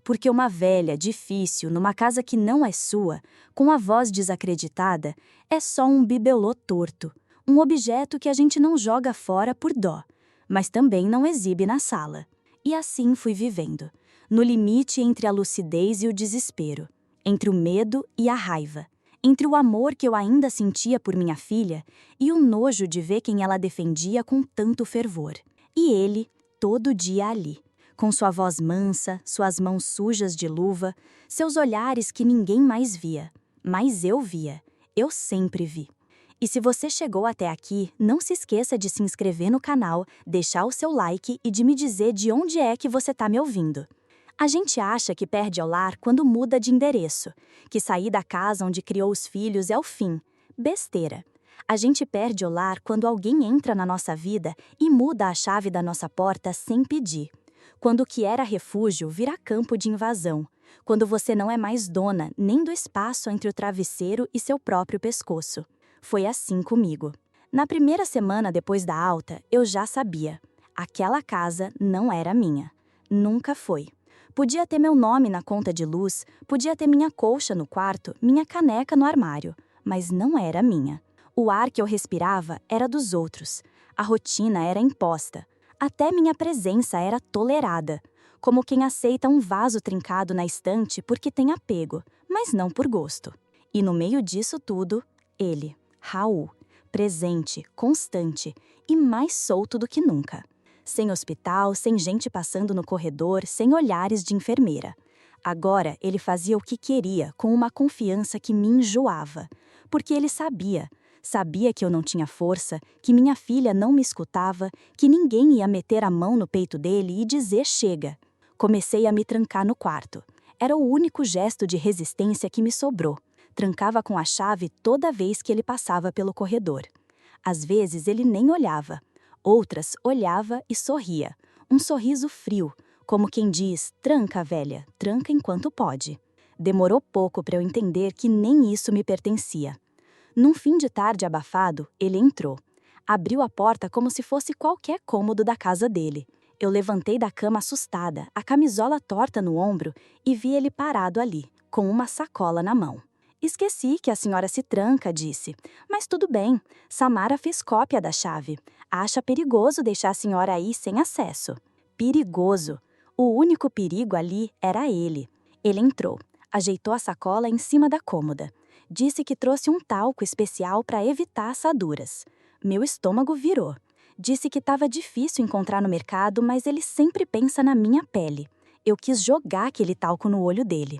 [SPEAKER 1] Porque uma velha, difícil, numa casa que não é sua, com a voz desacreditada, é só um bibelô torto. Um objeto que a gente não joga fora por dó, mas também não exibe na sala. E assim fui vivendo, no limite entre a lucidez e o desespero, entre o medo e a raiva, entre o amor que eu ainda sentia por minha filha e o nojo de ver quem ela defendia com tanto fervor. E ele, todo dia ali, com sua voz mansa, suas mãos sujas de luva, seus olhares que ninguém mais via. Mas eu via, eu sempre vi. E se você chegou até aqui, não se esqueça de se inscrever no canal, deixar o seu like e de me dizer de onde é que você está me ouvindo. A gente acha que perde ao lar quando muda de endereço, que sair da casa onde criou os filhos é o fim. Besteira. A gente perde o lar quando alguém entra na nossa vida e muda a chave da nossa porta sem pedir. Quando o que era refúgio vira campo de invasão. Quando você não é mais dona nem do espaço entre o travesseiro e seu próprio pescoço. Foi assim comigo.
[SPEAKER 2] Na primeira semana depois da alta, eu já sabia. Aquela casa não era minha. Nunca foi. Podia ter meu nome na conta de luz, podia ter minha colcha no quarto, minha caneca no armário, mas não era minha. O ar que eu respirava era dos outros. A rotina era imposta. Até minha presença era tolerada, como quem aceita um vaso trincado na estante porque tem apego, mas não por gosto. E no meio disso tudo, ele, Raul, presente, constante e mais solto do que nunca. Sem hospital, sem gente passando no corredor, sem olhares de enfermeira. Agora ele fazia o que queria com uma confiança que me enjoava, porque ele sabia que eu não tinha força, que minha filha não me escutava, que ninguém ia meter a mão no peito dele e dizer chega. Comecei a me trancar no quarto. Era o único gesto de resistência que me sobrou. Trancava com a chave toda vez que ele passava pelo corredor. Às vezes ele nem olhava. Outras olhava e sorria. Um sorriso frio, como quem diz, tranca, velha, tranca enquanto pode. Demorou pouco para eu entender que nem isso me pertencia. Num fim de tarde abafado, ele entrou. Abriu a porta como se fosse qualquer cômodo da casa dele. Eu levantei da cama assustada, a camisola torta no ombro, e vi ele parado ali, com uma sacola na mão. Esqueci que a senhora se tranca, disse. Mas tudo bem, Samara fez cópia da chave. Acha perigoso deixar a senhora aí sem acesso. Perigoso. O único perigo ali era ele. Ele entrou, ajeitou a sacola em cima da cômoda. Disse que trouxe um talco especial para evitar assaduras. Meu estômago virou. Disse que estava difícil encontrar no mercado, mas ele sempre pensa na minha pele. Eu quis jogar aquele talco no olho dele.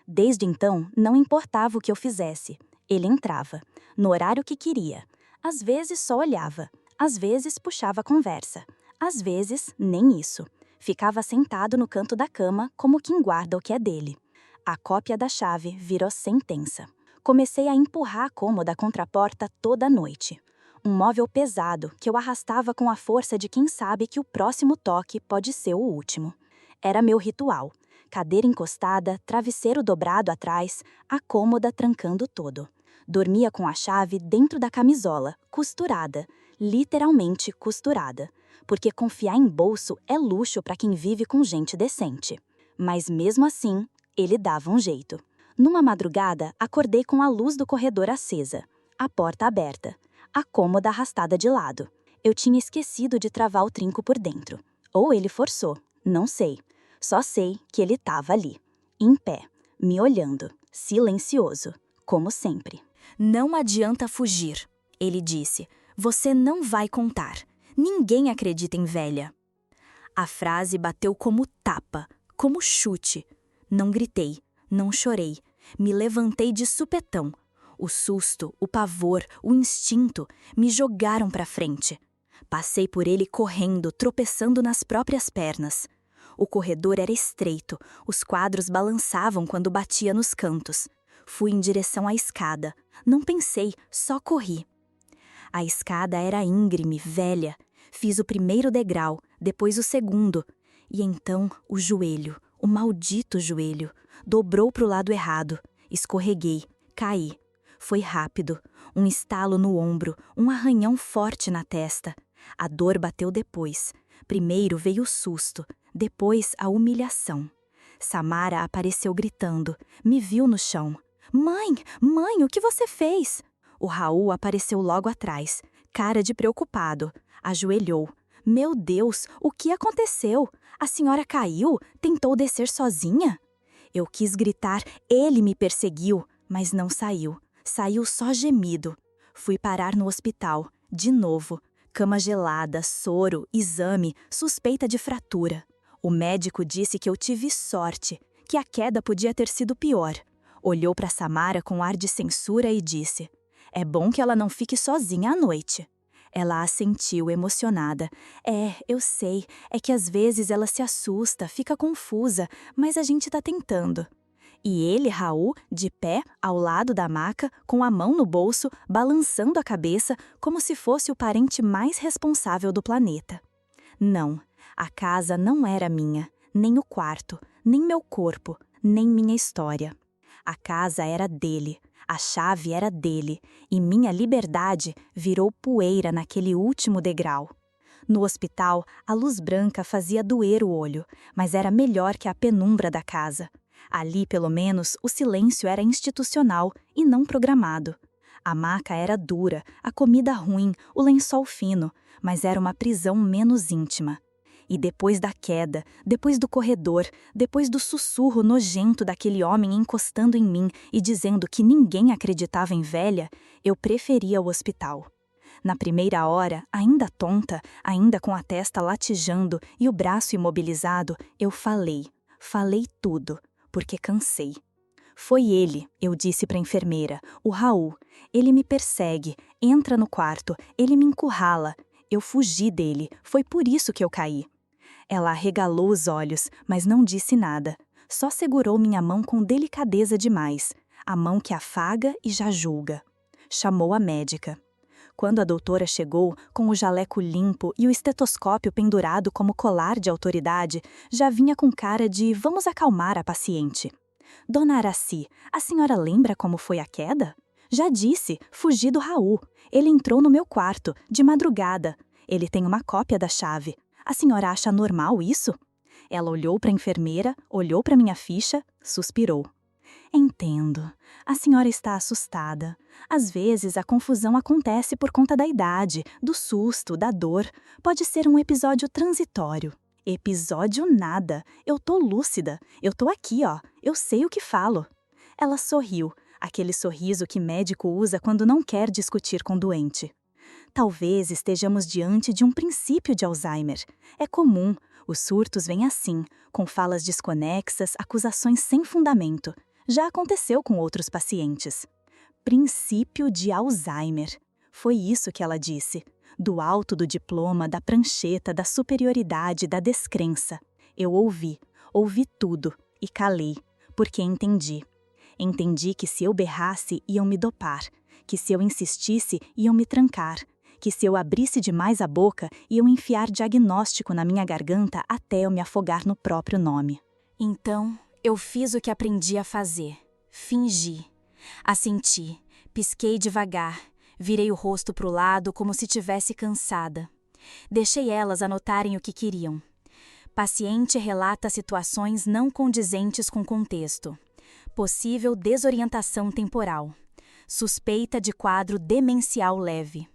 [SPEAKER 2] Desde então, não importava o que eu fizesse. Ele entrava, no horário que queria. Às vezes só olhava, às vezes puxava a conversa. Às vezes, nem isso. Ficava sentado no canto da cama, como quem guarda o que é dele. A cópia da chave virou sentença. Comecei a empurrar a cômoda contra a porta toda noite. Um móvel pesado que eu arrastava com a força de quem sabe que o próximo toque pode ser o último. Era meu ritual. Cadeira encostada, travesseiro dobrado atrás, a cômoda trancando todo. Dormia com a chave dentro da camisola, costurada, literalmente costurada, porque confiar em bolso é luxo para quem vive com gente decente. Mas mesmo assim, ele dava um jeito. Numa madrugada, acordei com a luz do corredor acesa, a porta aberta, a cômoda arrastada de lado. Eu tinha esquecido de travar o trinco por dentro. Ou ele forçou, não sei. Só sei que ele estava ali, em pé, me olhando, silencioso, como sempre.
[SPEAKER 1] Não adianta fugir, ele disse. Você não vai contar. Ninguém acredita em velha. A frase bateu como tapa, como chute. Não gritei, não chorei. Me levantei de supetão. O susto, o pavor, o instinto me jogaram para frente. Passei por ele correndo, tropeçando nas próprias pernas. O corredor era estreito, os quadros balançavam quando batia nos cantos. Fui em direção à escada. Não pensei, só corri. A escada era íngreme, velha. Fiz o primeiro degrau, depois o segundo. E então o joelho, o maldito joelho, dobrou para o lado errado. Escorreguei, caí. Foi rápido. Um estalo no ombro, um arranhão forte na testa. A dor bateu depois. Primeiro veio o susto, depois a humilhação. Samara apareceu gritando, me viu no chão. Mãe, mãe, o que você fez? O Raul apareceu logo atrás, cara de preocupado. Ajoelhou. Meu Deus, o que aconteceu? A senhora caiu? Tentou descer sozinha? Eu quis gritar, ele me perseguiu, mas não saiu. Saiu só gemido. Fui parar no hospital, de novo. Cama gelada, soro, exame, suspeita de fratura. O médico disse que eu tive sorte, que a queda podia ter sido pior. Olhou para Samara com ar de censura e disse: é bom que ela não fique sozinha à noite. Ela assentiu, emocionada. Eu sei, é que às vezes ela se assusta, fica confusa, mas a gente tá tentando. E ele, Raul, de pé, ao lado da maca, com a mão no bolso, balançando a cabeça, como se fosse o parente mais responsável do planeta. Não, a casa não era minha, nem o quarto, nem meu corpo, nem minha história. A casa era dele. A chave era dele, e minha liberdade virou poeira naquele último degrau. No hospital, a luz branca fazia doer o olho, mas era melhor que a penumbra da casa. Ali, pelo menos, o silêncio era institucional e não programado. A maca era dura, a comida ruim, o lençol fino, mas era uma prisão menos íntima. E depois da queda, depois do corredor, depois do sussurro nojento daquele homem encostando em mim e dizendo que ninguém acreditava em velha, eu preferia o hospital. Na primeira hora, ainda tonta, ainda com a testa latejando e o braço imobilizado, eu falei tudo, porque cansei. Foi ele, eu disse para a enfermeira, o Raul. Ele me persegue, entra no quarto, ele me encurrala. Eu fugi dele, foi por isso que eu caí. Ela arregalou os olhos, mas não disse nada. Só segurou minha mão com delicadeza demais, a mão que afaga e já julga. Chamou a médica. Quando a doutora chegou, com o jaleco limpo e o estetoscópio pendurado como colar de autoridade, já vinha com cara de vamos acalmar a paciente. Dona Araci, a senhora lembra como foi a queda? Já disse, fugi do Raul. Ele entrou no meu quarto, de madrugada. Ele tem uma cópia da chave. A senhora acha normal isso? Ela olhou para a enfermeira, olhou para minha ficha, suspirou. Entendo. A senhora está assustada. Às vezes a confusão acontece por conta da idade, do susto, da dor. Pode ser um episódio transitório. Episódio nada. Eu tô lúcida. Eu tô aqui, ó. Eu sei o que falo. Ela sorriu, aquele sorriso que médico usa quando não quer discutir com doente. Talvez estejamos diante de um princípio de Alzheimer. É comum. Os surtos vêm assim, com falas desconexas, acusações sem fundamento. Já aconteceu com outros pacientes. Princípio de Alzheimer. Foi isso que ela disse. Do alto do diploma, da prancheta, da superioridade, da descrença. Eu ouvi tudo e calei, porque entendi. Entendi que se eu berrasse, iam me dopar, que se eu insistisse, iam me trancar, que se eu abrisse demais a boca, iam enfiar diagnóstico na minha garganta até eu me afogar no próprio nome. Então, eu fiz o que aprendi a fazer. Fingi. Assenti. Pisquei devagar. Virei o rosto para o lado como se tivesse cansada. Deixei elas anotarem o que queriam. Paciente relata situações não condizentes com contexto. Possível desorientação temporal. Suspeita de quadro demencial leve.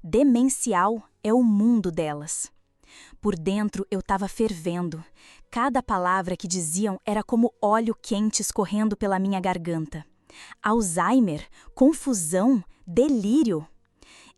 [SPEAKER 1] Demencial é o mundo delas. Por dentro eu estava fervendo. Cada palavra que diziam era como óleo quente escorrendo pela minha garganta. Alzheimer, confusão, delírio.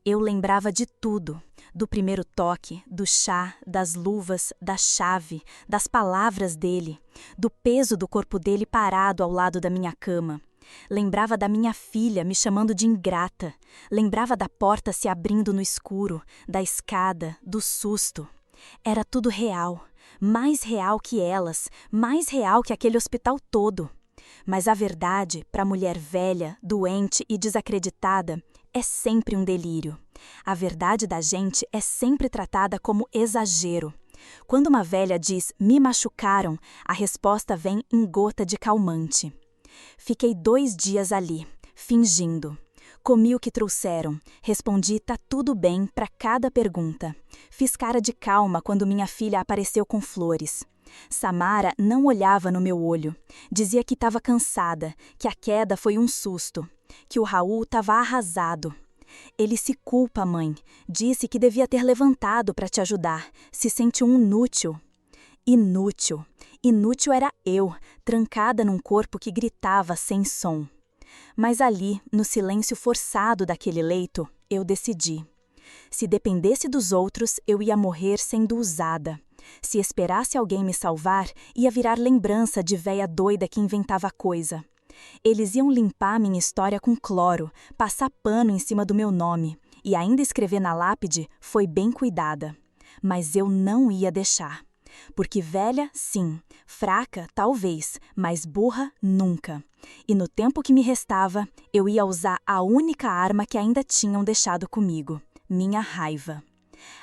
[SPEAKER 1] Eu lembrava de tudo, do primeiro toque, do chá, das luvas, da chave, das palavras dele, do peso do corpo dele parado ao lado da minha cama. Lembrava da minha filha me chamando de ingrata. Lembrava da porta se abrindo no escuro, da escada, do susto. Era tudo real, mais real que elas, mais real que aquele hospital todo. Mas a verdade, para a mulher velha, doente e desacreditada, é sempre um delírio. A verdade da gente é sempre tratada como exagero. Quando uma velha diz, me machucaram, a resposta vem em gota de calmante. Fiquei 2 dias ali, fingindo. Comi o que trouxeram, respondi tá tudo bem para cada pergunta. Fiz cara de calma quando minha filha apareceu com flores. Samara não olhava no meu olho. Dizia que estava cansada, que a queda foi um susto, que o Raul estava arrasado. Ele se culpa, mãe. Disse que devia ter levantado para te ajudar. Se sente um inútil. Inútil. Inútil era eu, trancada num corpo que gritava sem som. Mas ali, no silêncio forçado daquele leito, eu decidi. Se dependesse dos outros, eu ia morrer sendo usada. Se esperasse alguém me salvar, ia virar lembrança de véia doida que inventava coisa. Eles iam limpar minha história com cloro, passar pano em cima do meu nome, e ainda escrever na lápide, foi bem cuidada. Mas eu não ia deixar. Porque velha, sim, fraca, talvez, mas burra, nunca. E no tempo que me restava, eu ia usar a única arma que ainda tinham deixado comigo, minha raiva.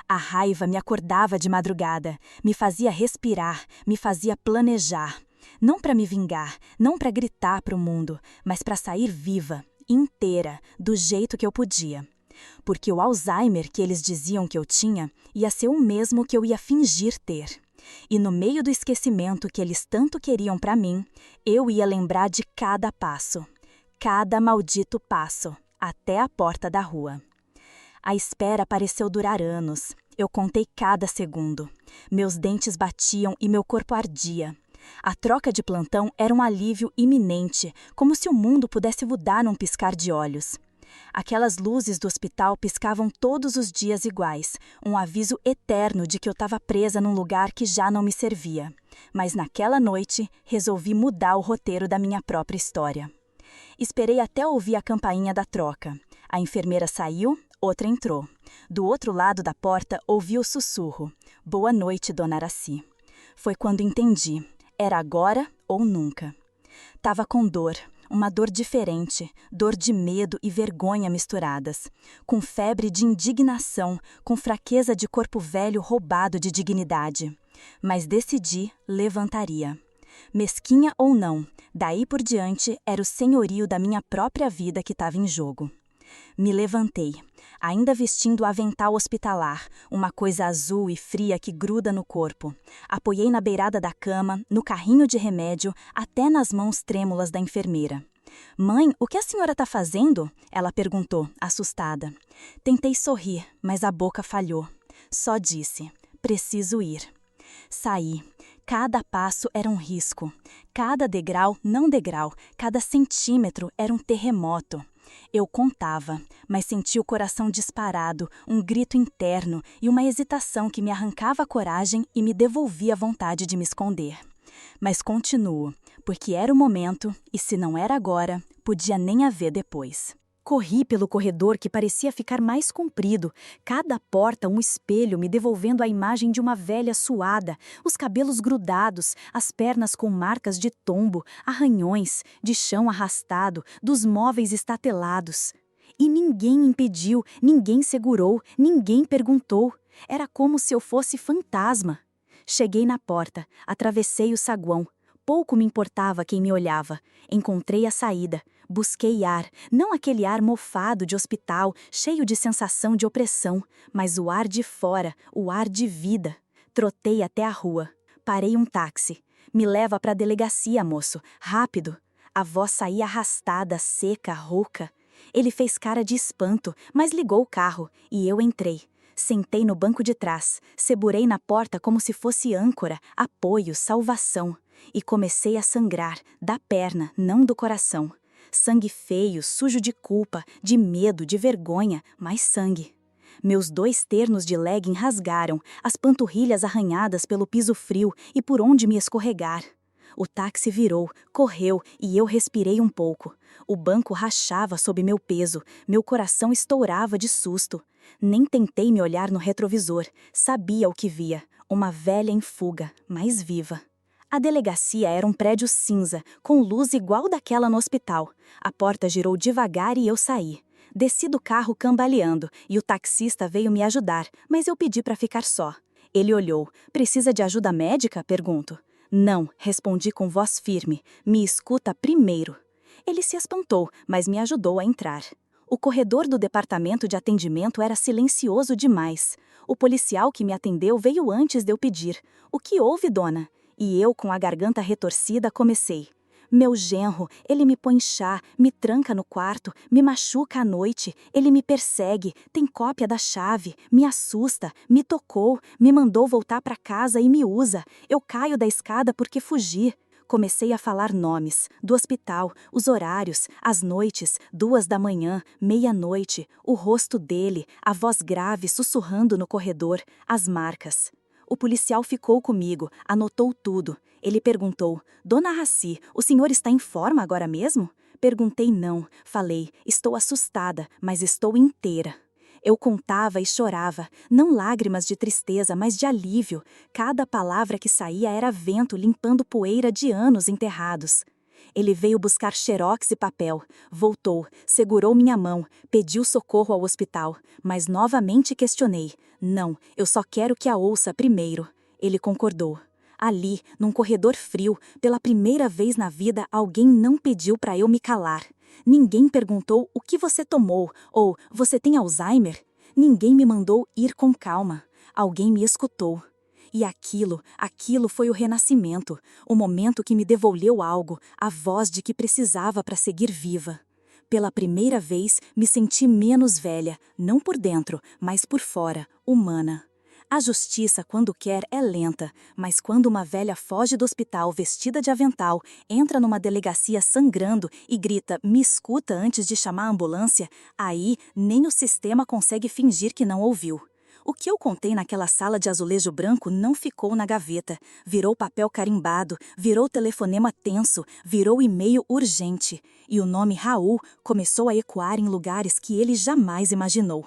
[SPEAKER 1] A raiva me acordava de madrugada, me fazia respirar, me fazia planejar. Não para me vingar, não para gritar para o mundo, mas para sair viva,
[SPEAKER 2] inteira, do jeito que eu podia. Porque o Alzheimer que eles diziam que eu tinha ia ser o mesmo que eu ia fingir ter. E no meio do esquecimento que eles tanto queriam para mim, eu ia lembrar de cada passo. Cada maldito passo, até a porta da rua. A espera pareceu durar anos. Eu contei cada segundo. Meus dentes batiam e meu corpo ardia. A troca de plantão era um alívio iminente, como se o mundo pudesse mudar num piscar de olhos. Aquelas luzes do hospital piscavam todos os dias iguais, um aviso eterno de que eu estava presa num lugar que já não me servia. Mas naquela noite, resolvi mudar o roteiro da minha própria história. Esperei até ouvir a campainha da troca. A enfermeira saiu, outra entrou. Do outro lado da porta, ouvi o sussurro. Boa noite, dona Araci. Foi quando entendi. Era agora ou nunca. Tava com dor, uma dor diferente, dor de medo e vergonha misturadas, com febre de indignação, com fraqueza de corpo velho roubado de dignidade. Mas decidi, levantaria. Mesquinha ou não, daí por diante era o senhorio da minha própria vida que estava em jogo. Me levantei, ainda vestindo o avental hospitalar, uma coisa azul e fria que gruda no corpo. Apoiei na beirada da cama, no carrinho de remédio, até nas mãos trêmulas da enfermeira. Mãe, o que a senhora está fazendo? Ela perguntou, assustada. Tentei sorrir, mas a boca falhou. Só disse, preciso ir. Saí. Cada passo era um risco. Cada degrau, não degrau, cada centímetro era um terremoto. Eu contava, mas senti o coração disparado, um grito interno e uma hesitação que me arrancava a coragem e me devolvia a vontade de me esconder. Mas continuo, porque era o momento e se não era agora, podia nem haver depois. Corri pelo corredor que parecia ficar mais comprido, cada porta um espelho me devolvendo a imagem de uma velha suada, os cabelos grudados, as pernas com marcas de tombo, arranhões, de chão arrastado, dos móveis estatelados. E ninguém impediu, ninguém segurou, ninguém perguntou. Era como se eu fosse fantasma. Cheguei na porta, atravessei o saguão. Pouco me importava quem me olhava. Encontrei a saída. Busquei ar, não aquele ar mofado de hospital, cheio de sensação de opressão, mas o ar de fora, o ar de vida. Trotei até a rua. Parei um táxi. Me leva para a delegacia, moço. Rápido. A voz saía arrastada, seca, rouca. Ele fez cara de espanto, mas ligou o carro, e eu entrei. Sentei no banco de trás, segurei na porta como se fosse âncora, apoio, salvação. E comecei a sangrar, da perna, não do coração. Sangue feio, sujo de culpa, de medo, de vergonha, mais sangue. Meus 2 ternos de legging rasgaram, as panturrilhas arranhadas pelo piso frio e por onde me escorregar. O táxi virou, correu e eu respirei um pouco. O banco rachava sob meu peso, meu coração estourava de susto. Nem tentei me olhar no retrovisor, sabia o que via, uma velha em fuga, mais viva. A delegacia era um prédio cinza, com luz igual daquela no hospital. A porta girou devagar e eu saí. Desci do carro cambaleando e o taxista veio me ajudar, mas eu pedi para ficar só. Ele olhou. Precisa de ajuda médica? Pergunto. Não, respondi com voz firme. Me escuta primeiro. Ele se espantou, mas me ajudou a entrar. O corredor do departamento de atendimento era silencioso demais. O policial que me atendeu veio antes de eu pedir. O que houve, dona? E eu, com a garganta retorcida, comecei. Meu genro, ele me põe chá, me tranca no quarto, me machuca à noite, ele me persegue, tem cópia da chave, me assusta, me tocou, me mandou voltar para casa e me usa. Eu caio da escada porque fugi. Comecei a falar nomes, do hospital, os horários, as noites, 2 da manhã, meia-noite, o rosto dele, a voz grave sussurrando no corredor, as marcas. O policial ficou comigo, anotou tudo. Ele perguntou, Dona Araci, o senhor está em forma agora mesmo? Perguntei não, falei, estou assustada, mas estou inteira. Eu contava e chorava, não lágrimas de tristeza, mas de alívio. Cada palavra que saía era vento limpando poeira de anos enterrados. Ele veio buscar xerox e papel, voltou, segurou minha mão, pediu socorro ao hospital, mas novamente questionei. Não, eu só quero que a ouça primeiro. Ele concordou. Ali, num corredor frio, pela primeira vez na vida, alguém não pediu para eu me calar. Ninguém perguntou o que você tomou ou você tem Alzheimer. Ninguém me mandou ir com calma. Alguém me escutou. E aquilo foi o renascimento, o momento que me devolveu algo, a voz de que precisava para seguir viva. Pela primeira vez, me senti menos velha, não por dentro, mas por fora, humana. A justiça, quando quer, é lenta, mas quando uma velha foge do hospital vestida de avental, entra numa delegacia sangrando e grita "me escuta" antes de chamar a ambulância, aí nem o sistema consegue fingir que não ouviu. O que eu contei naquela sala de azulejo branco não ficou na gaveta. Virou papel carimbado, virou telefonema tenso, virou e-mail urgente. E o nome Raul começou a ecoar em lugares que ele jamais imaginou.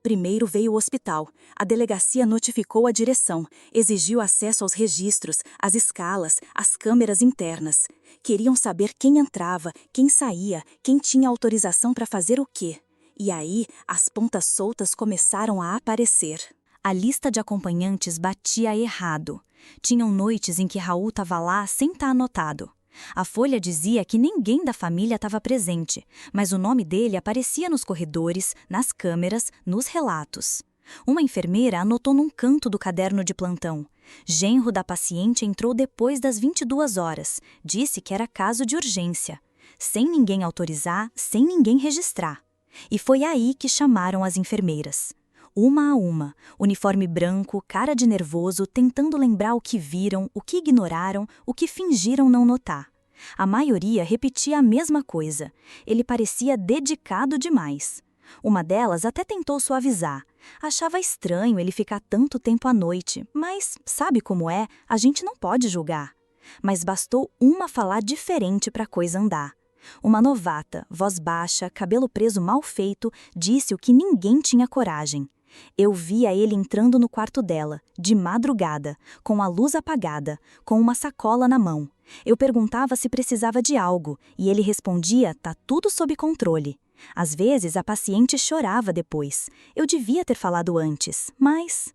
[SPEAKER 2] Primeiro veio o hospital. A delegacia notificou a direção, exigiu acesso aos registros, às escalas, às câmeras internas. Queriam saber quem entrava, quem saía, quem tinha autorização para fazer o quê. E aí, as pontas soltas começaram a aparecer.
[SPEAKER 1] A lista de acompanhantes batia errado. Tinham noites em que Raul estava lá sem estar anotado. A folha dizia que ninguém da família estava presente, mas o nome dele aparecia nos corredores, nas câmeras, nos relatos. Uma enfermeira anotou num canto do caderno de plantão. Genro da paciente entrou depois das 22 horas. Disse que era caso de urgência. Sem ninguém autorizar, sem ninguém registrar. E foi aí que chamaram as enfermeiras. Uma a uma, uniforme branco, cara de nervoso, tentando lembrar o que viram, o que ignoraram, o que fingiram não notar. A maioria repetia a mesma coisa. Ele parecia dedicado demais. Uma delas até tentou suavizar. Achava estranho ele ficar tanto tempo à noite, mas sabe como é, a gente não pode julgar. Mas bastou uma falar diferente para a coisa andar. Uma novata, voz baixa, cabelo preso mal feito, disse o que ninguém tinha coragem. Eu via ele entrando no quarto dela, de madrugada, com a luz apagada, com uma sacola na mão. Eu perguntava se precisava de algo, e ele respondia, tá tudo sob controle. Às vezes a paciente chorava depois. Eu devia ter falado antes, mas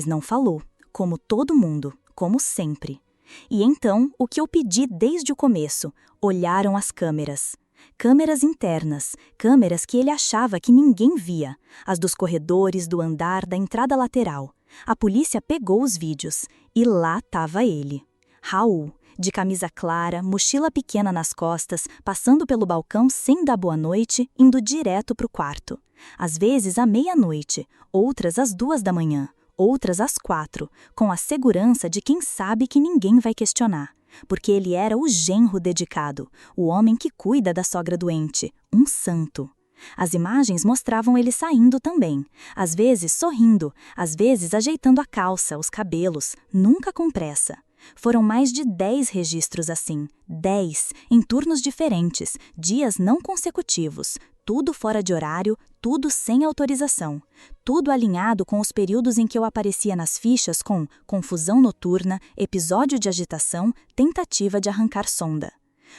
[SPEAKER 1] não falou, como todo mundo, como sempre. E então, o que eu pedi desde o começo, olharam as câmeras. Câmeras internas, câmeras que ele achava que ninguém via, as dos corredores, do andar, da entrada lateral. A polícia pegou os vídeos, e lá estava ele. Raul, de camisa clara, mochila pequena nas costas, passando pelo balcão sem dar boa noite, indo direto para o quarto. Às vezes à meia-noite, outras às 2 da manhã. Outras às 4, com a segurança de quem sabe que ninguém vai questionar, porque ele era o genro dedicado, o homem que cuida da sogra doente, um santo. As imagens mostravam ele saindo também, às vezes sorrindo, às vezes ajeitando a calça, os cabelos, nunca com pressa. Foram mais de 10 registros assim, 10, em turnos diferentes, dias não consecutivos, tudo fora de horário, tudo sem autorização. Tudo alinhado com os períodos em que eu aparecia nas fichas com confusão noturna, episódio de agitação, tentativa de arrancar sonda.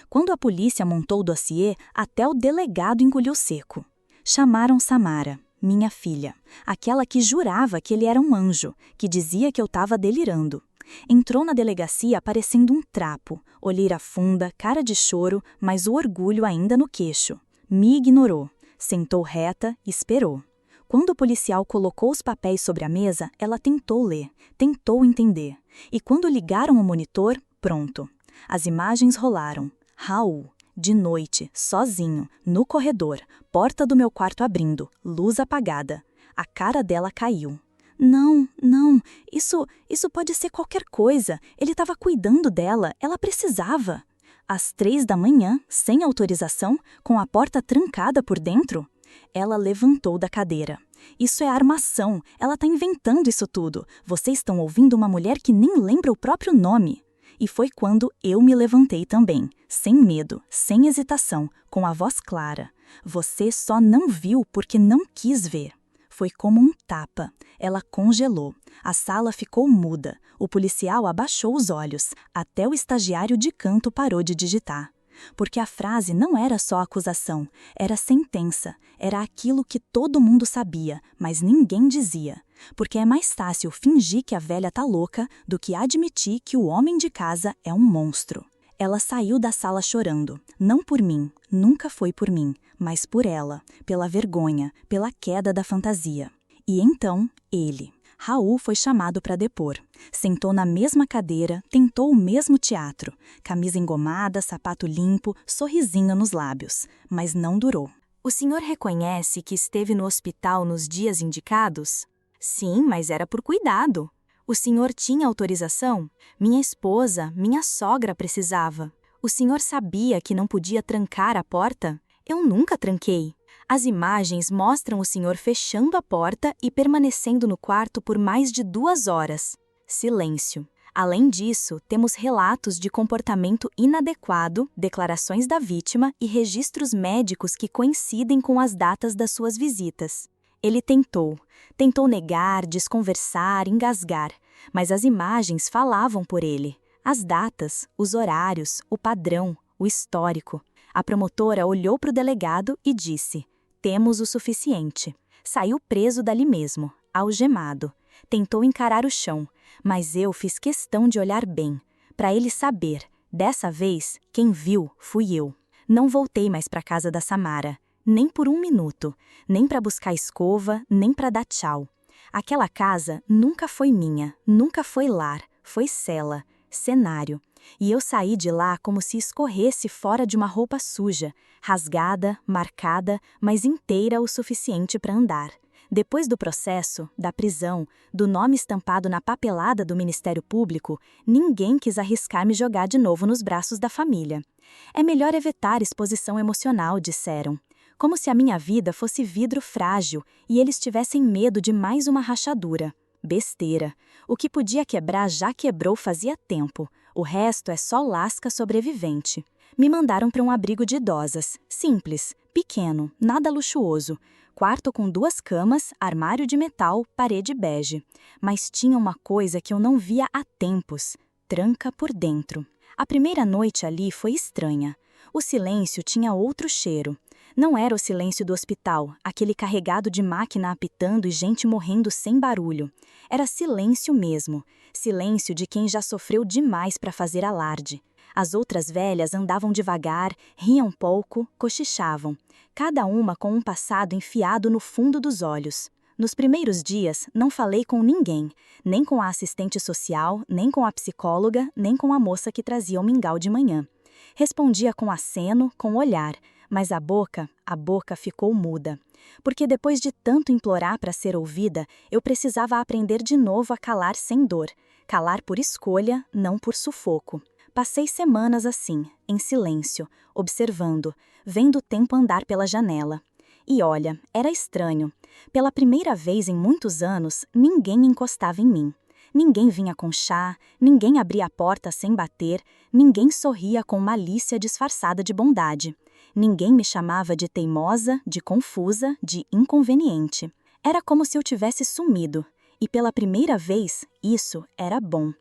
[SPEAKER 1] Quando a polícia montou o dossiê, até o delegado engoliu seco. Chamaram Samara, minha filha, aquela que jurava que ele era um anjo, que dizia que eu estava delirando. Entrou na delegacia parecendo um trapo, olheira funda, cara de choro, mas o orgulho ainda no queixo. Me ignorou, sentou reta e esperou. Quando o policial colocou os papéis sobre a mesa, ela tentou ler, tentou entender. E quando ligaram o monitor, pronto. As imagens rolaram. Raul, de noite, sozinho, no corredor, porta do meu quarto abrindo, luz apagada. A cara dela caiu. Não, isso pode ser qualquer coisa. Ele estava cuidando dela, ela precisava. Às 3 da manhã, sem autorização, com a porta trancada por dentro? Ela levantou da cadeira. Isso é armação, ela está inventando isso tudo. Vocês estão ouvindo uma mulher que nem lembra o próprio nome. E foi quando eu me levantei também, sem medo, sem hesitação, com a voz clara. Você só não viu porque não quis ver. Foi como um tapa. Ela congelou. A sala ficou muda. O policial abaixou os olhos. Até o estagiário de canto parou de digitar. Porque a frase não era só acusação, era sentença. Era aquilo que todo mundo sabia, mas ninguém dizia. Porque é mais fácil fingir que a velha tá louca do que admitir que o homem de casa é um monstro.
[SPEAKER 2] Ela saiu da sala chorando. Não por mim, nunca foi por mim, mas por ela, pela vergonha, pela queda da fantasia. E então, ele. Raul foi chamado para depor. Sentou na mesma cadeira, tentou o mesmo teatro. Camisa engomada, sapato limpo, sorrisinho nos lábios. Mas não durou.
[SPEAKER 1] O senhor reconhece que esteve no hospital nos dias indicados? Sim, mas era por cuidado. O senhor tinha autorização? Minha esposa, minha sogra precisava. O senhor sabia que não podia trancar a porta? Eu nunca tranquei. As imagens mostram o senhor fechando a porta e permanecendo no quarto por mais de 2 horas. Silêncio. Além disso, temos relatos de comportamento inadequado, declarações da vítima e registros médicos que coincidem com as datas das suas visitas. Ele tentou negar, desconversar, engasgar, mas as imagens falavam por ele. As datas, os horários, o padrão, o histórico. A promotora olhou para o delegado e disse: "Temos o suficiente." Saiu preso dali mesmo, algemado. Tentou encarar o chão, mas eu fiz questão de olhar bem, para ele saber, dessa vez, quem viu fui eu. Não voltei mais para a casa da Samara, nem por 1 minuto, nem para buscar escova, nem para dar tchau. Aquela casa nunca foi minha, nunca foi lar, foi cela, cenário. E eu saí de lá como se escorresse fora de uma roupa suja, rasgada, marcada, mas inteira o suficiente para andar. Depois do processo, da prisão, do nome estampado na papelada do Ministério Público, ninguém quis arriscar me jogar de novo nos braços da família. É melhor evitar exposição emocional, disseram. Como se a minha vida fosse vidro frágil e eles tivessem medo de mais uma rachadura. Besteira. O que podia quebrar já quebrou fazia tempo. O resto é só lasca sobrevivente. Me mandaram para um abrigo de idosas. Simples, pequeno, nada luxuoso. Quarto com 2 camas, armário de metal, parede bege. Mas tinha uma coisa que eu não via há tempos. Tranca por dentro. A primeira noite ali foi estranha. O silêncio tinha outro cheiro. Não era o silêncio do hospital, aquele carregado de máquina apitando e gente morrendo sem barulho. Era silêncio mesmo. Silêncio de quem já sofreu demais para fazer alarde. As outras velhas andavam devagar, riam pouco, cochichavam. Cada uma com um passado enfiado no fundo dos olhos. Nos primeiros dias, não falei com ninguém, nem com a assistente social, nem com a psicóloga, nem com a moça que trazia o mingau de manhã. Respondia com aceno, com olhar, mas a boca ficou muda. Porque depois de tanto implorar para ser ouvida, eu precisava aprender de novo a calar sem dor. Calar por escolha, não por sufoco. Passei semanas assim, em silêncio, observando, vendo o tempo andar pela janela. E olha, era estranho. Pela primeira vez em muitos anos, ninguém encostava em mim. Ninguém vinha com chá, ninguém abria a porta sem bater, ninguém sorria com malícia disfarçada de bondade. Ninguém me chamava de teimosa, de confusa, de inconveniente. Era como se eu tivesse sumido. E pela primeira vez, isso era bom.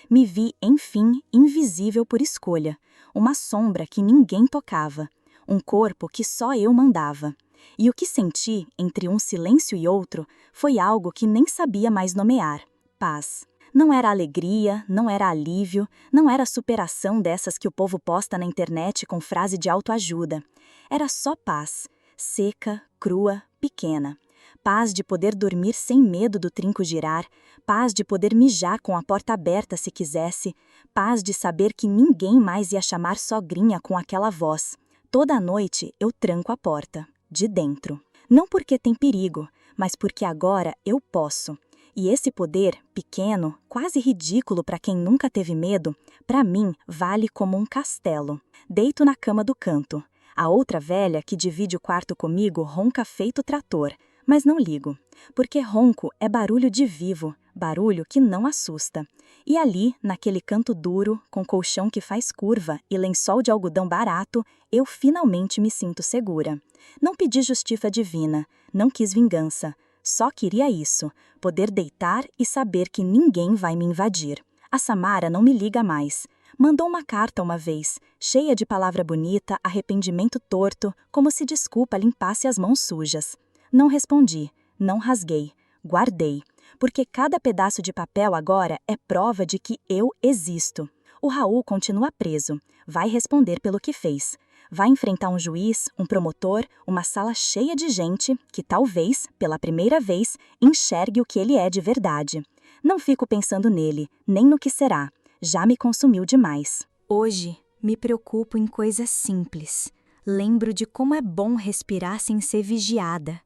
[SPEAKER 1] Me vi, enfim, invisível por escolha. Uma sombra que ninguém tocava. Um corpo que só eu mandava. E o que senti, entre um silêncio e outro, foi algo que nem sabia mais nomear. Paz. Não era alegria, não era alívio, não era superação dessas que o povo posta na internet com frase de autoajuda. Era só paz. Seca, crua, pequena. Paz de poder dormir sem medo do trinco girar, paz de poder mijar com a porta aberta se quisesse, paz de saber que ninguém mais ia chamar sogrinha com aquela voz. Toda noite eu tranco a porta, de dentro. Não porque tem perigo, mas porque agora eu posso. E esse poder, pequeno, quase ridículo para quem nunca teve medo, para mim vale como um castelo. Deito na cama do canto. A outra velha que divide o quarto comigo ronca feito trator. Mas não ligo, porque ronco é barulho de vivo, barulho que não assusta. E ali, naquele canto duro, com colchão que faz curva e lençol de algodão barato, eu finalmente me sinto segura. Não pedi justiça divina, não quis vingança. Só queria isso, poder deitar e saber que ninguém vai me invadir. A Samara não me liga mais. Mandou uma carta uma vez, cheia de palavra bonita, arrependimento torto, como se desculpa limpasse as mãos sujas. Não respondi, não rasguei, guardei, porque cada pedaço de papel agora é prova de que eu existo.
[SPEAKER 2] O Raul continua preso, vai responder pelo que fez. Vai enfrentar um juiz, um promotor, uma sala cheia de gente que talvez, pela primeira vez, enxergue o que ele é de verdade. Não fico pensando nele, nem no que será. Já me consumiu demais.
[SPEAKER 1] Hoje, me preocupo em coisas simples. Lembro de como é bom respirar sem ser vigiada.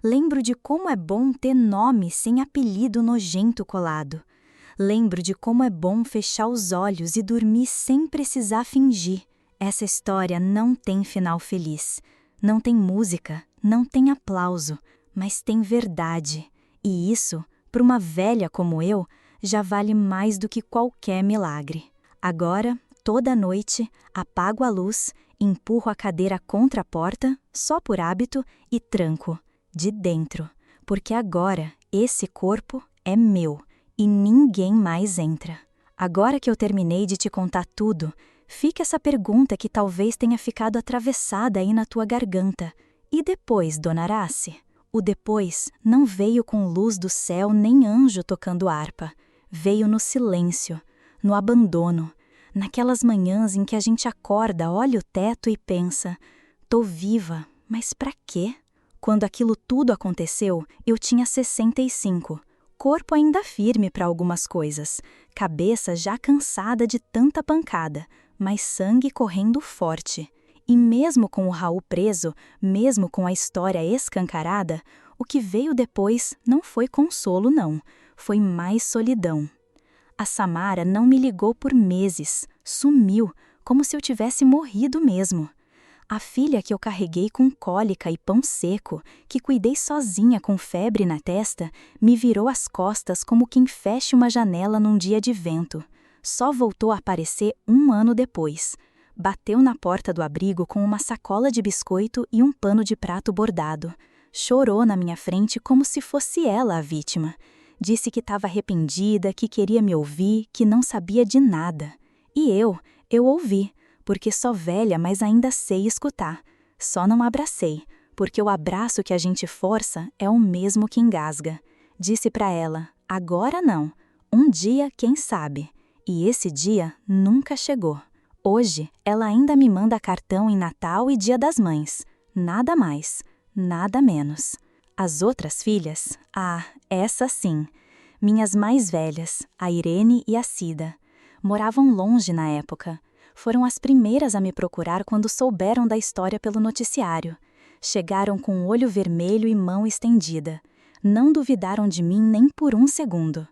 [SPEAKER 1] Lembro de como é bom ter nome sem apelido nojento colado. Lembro de como é bom fechar os olhos e dormir sem precisar fingir. Essa história não tem final feliz. Não tem música, não tem aplauso, mas tem verdade. E isso, para uma velha como eu, já vale mais do que qualquer milagre. Agora, toda noite, apago a luz, empurro a cadeira contra a porta, só por hábito, e tranco, de dentro. Porque agora, esse corpo é meu. E ninguém mais entra. Agora que eu terminei de te contar tudo, fica essa pergunta que talvez tenha ficado atravessada aí na tua garganta. E depois, Dona Arace? O depois não veio com luz do céu nem anjo tocando harpa. Veio no silêncio, no abandono, naquelas manhãs em que a gente acorda, olha o teto e pensa: tô viva, mas pra quê? Quando aquilo tudo aconteceu, eu tinha 65. Corpo ainda firme para algumas coisas, cabeça já cansada de tanta pancada, mas sangue correndo forte. E mesmo com o Raul preso, mesmo com a história escancarada, o que veio depois não foi consolo não, foi mais solidão. A Samara não me ligou por meses, sumiu, como se eu tivesse morrido mesmo. A filha que eu carreguei com cólica e pão seco, que cuidei sozinha com febre na testa, me virou as costas como quem fecha uma janela num dia de vento. Só voltou a aparecer 1 ano depois. Bateu na porta do abrigo com uma sacola de biscoito e um pano de prato bordado. Chorou na minha frente como se fosse ela a vítima. Disse que estava arrependida, que queria me ouvir, que não sabia de nada. E eu ouvi. Porque sou velha, mas ainda sei escutar. Só não abracei, porque o abraço que a gente força é o mesmo que engasga. Disse pra ela, agora não. Um dia, quem sabe. E esse dia nunca chegou. Hoje, ela ainda me manda cartão em Natal e Dia das Mães. Nada mais, nada menos. As outras filhas? Essa sim. Minhas mais velhas, a Irene e a Cida. Moravam longe na época. Foram as primeiras a me procurar quando souberam da história pelo noticiário. Chegaram com olho vermelho e mão estendida. Não duvidaram de mim nem por 1 segundo.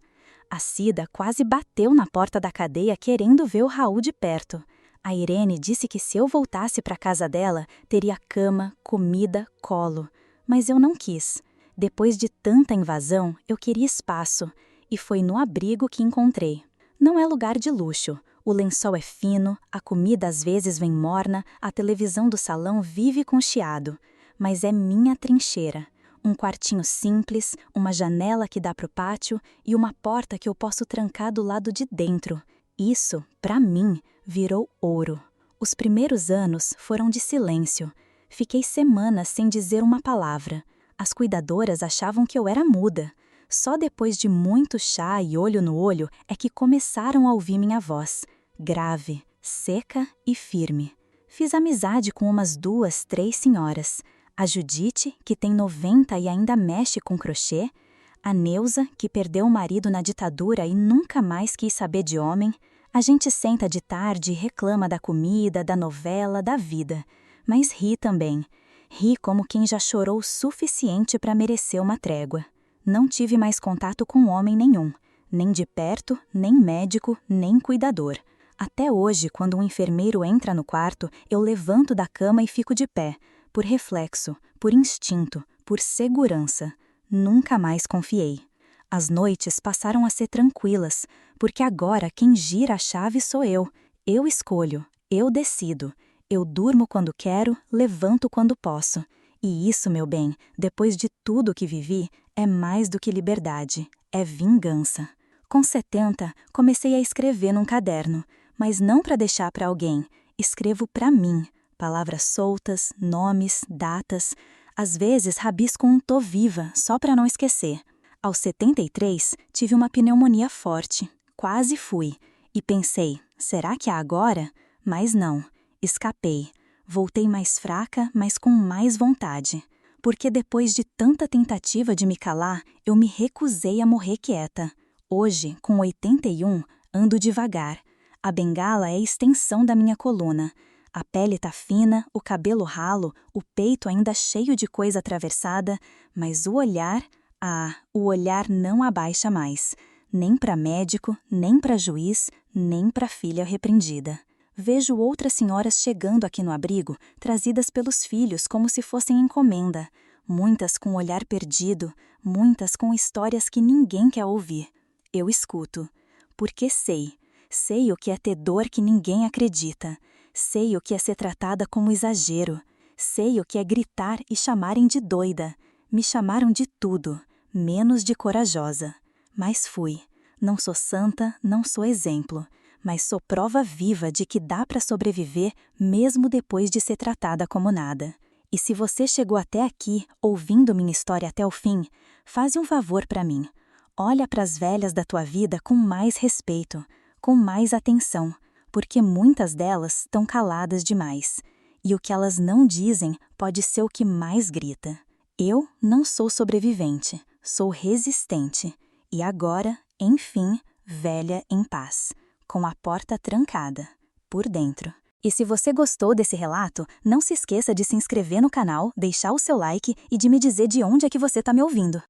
[SPEAKER 1] A Cida quase bateu na porta da cadeia querendo ver o Raul de perto. A Irene disse que se eu voltasse para a casa dela, teria cama, comida, colo. Mas eu não quis. Depois de tanta invasão, eu queria espaço. E foi no abrigo que encontrei. Não é lugar de luxo. O lençol é fino, a comida às vezes vem morna, a televisão do salão vive com chiado. Mas é minha trincheira. Um quartinho simples, uma janela que dá pro pátio e uma porta que eu posso trancar do lado de dentro. Isso, pra mim, virou ouro. Os primeiros anos foram de silêncio. Fiquei semanas sem dizer uma palavra. As cuidadoras achavam que eu era muda. Só depois de muito chá e olho no olho é que começaram a ouvir minha voz. Grave, seca e firme. Fiz amizade com umas 2, 3 senhoras. A Judite, que tem 90 e ainda mexe com crochê. A Neuza, que perdeu o marido na ditadura e nunca mais quis saber de homem. A gente senta de tarde e reclama da comida, da novela, da vida. Mas ri também. Ri como quem já chorou o suficiente para merecer uma trégua. Não tive mais contato com homem nenhum, nem de perto, nem médico, nem cuidador. Até hoje, quando um enfermeiro entra no quarto, eu levanto da cama e fico de pé, por reflexo, por instinto, por segurança. Nunca mais confiei. As noites passaram a ser tranquilas, porque agora quem gira a chave sou eu. Eu escolho, eu decido. Eu durmo quando quero, levanto quando posso. E isso, meu bem, depois de tudo que vivi, é mais do que liberdade, é vingança. Com 70, comecei a escrever num caderno, mas não para deixar para alguém. Escrevo para mim, palavras soltas, nomes, datas. Às vezes rabisco um "tô viva", só para não esquecer. Aos 73, tive uma pneumonia forte. Quase fui.
[SPEAKER 2] E pensei, será que é agora? Mas não, escapei. Voltei mais fraca, mas com mais vontade. Porque depois de tanta tentativa de me calar, eu me recusei a morrer quieta. Hoje, com 81, ando devagar. A bengala é a extensão da minha coluna. A pele tá fina, o cabelo ralo, o peito ainda cheio de coisa atravessada, mas o olhar não abaixa mais. Nem para médico, nem para juiz, nem para filha repreendida. Vejo outras senhoras chegando aqui no abrigo, trazidas pelos filhos como se fossem encomenda. Muitas com o olhar perdido, muitas com histórias que ninguém quer ouvir. Eu escuto, porque sei o que é ter dor que ninguém acredita. Sei o que é ser tratada como exagero. Sei o que é gritar e chamarem de doida. Me chamaram de tudo, menos de corajosa. Mas fui. Não sou santa, não sou exemplo, mas sou prova viva de que dá para sobreviver mesmo depois de ser tratada como nada. E se você chegou até aqui, ouvindo minha história até o fim, faz um favor para mim. Olha para as velhas da tua vida com mais respeito, com mais atenção, porque muitas delas estão caladas demais. E o que elas não dizem pode ser o que mais grita. Eu não sou sobrevivente, sou resistente. E agora, enfim, velha em paz, com a porta trancada, por dentro. E se você gostou desse relato, não se esqueça de se inscrever no canal, deixar o seu like e de me dizer de onde é que você está me ouvindo.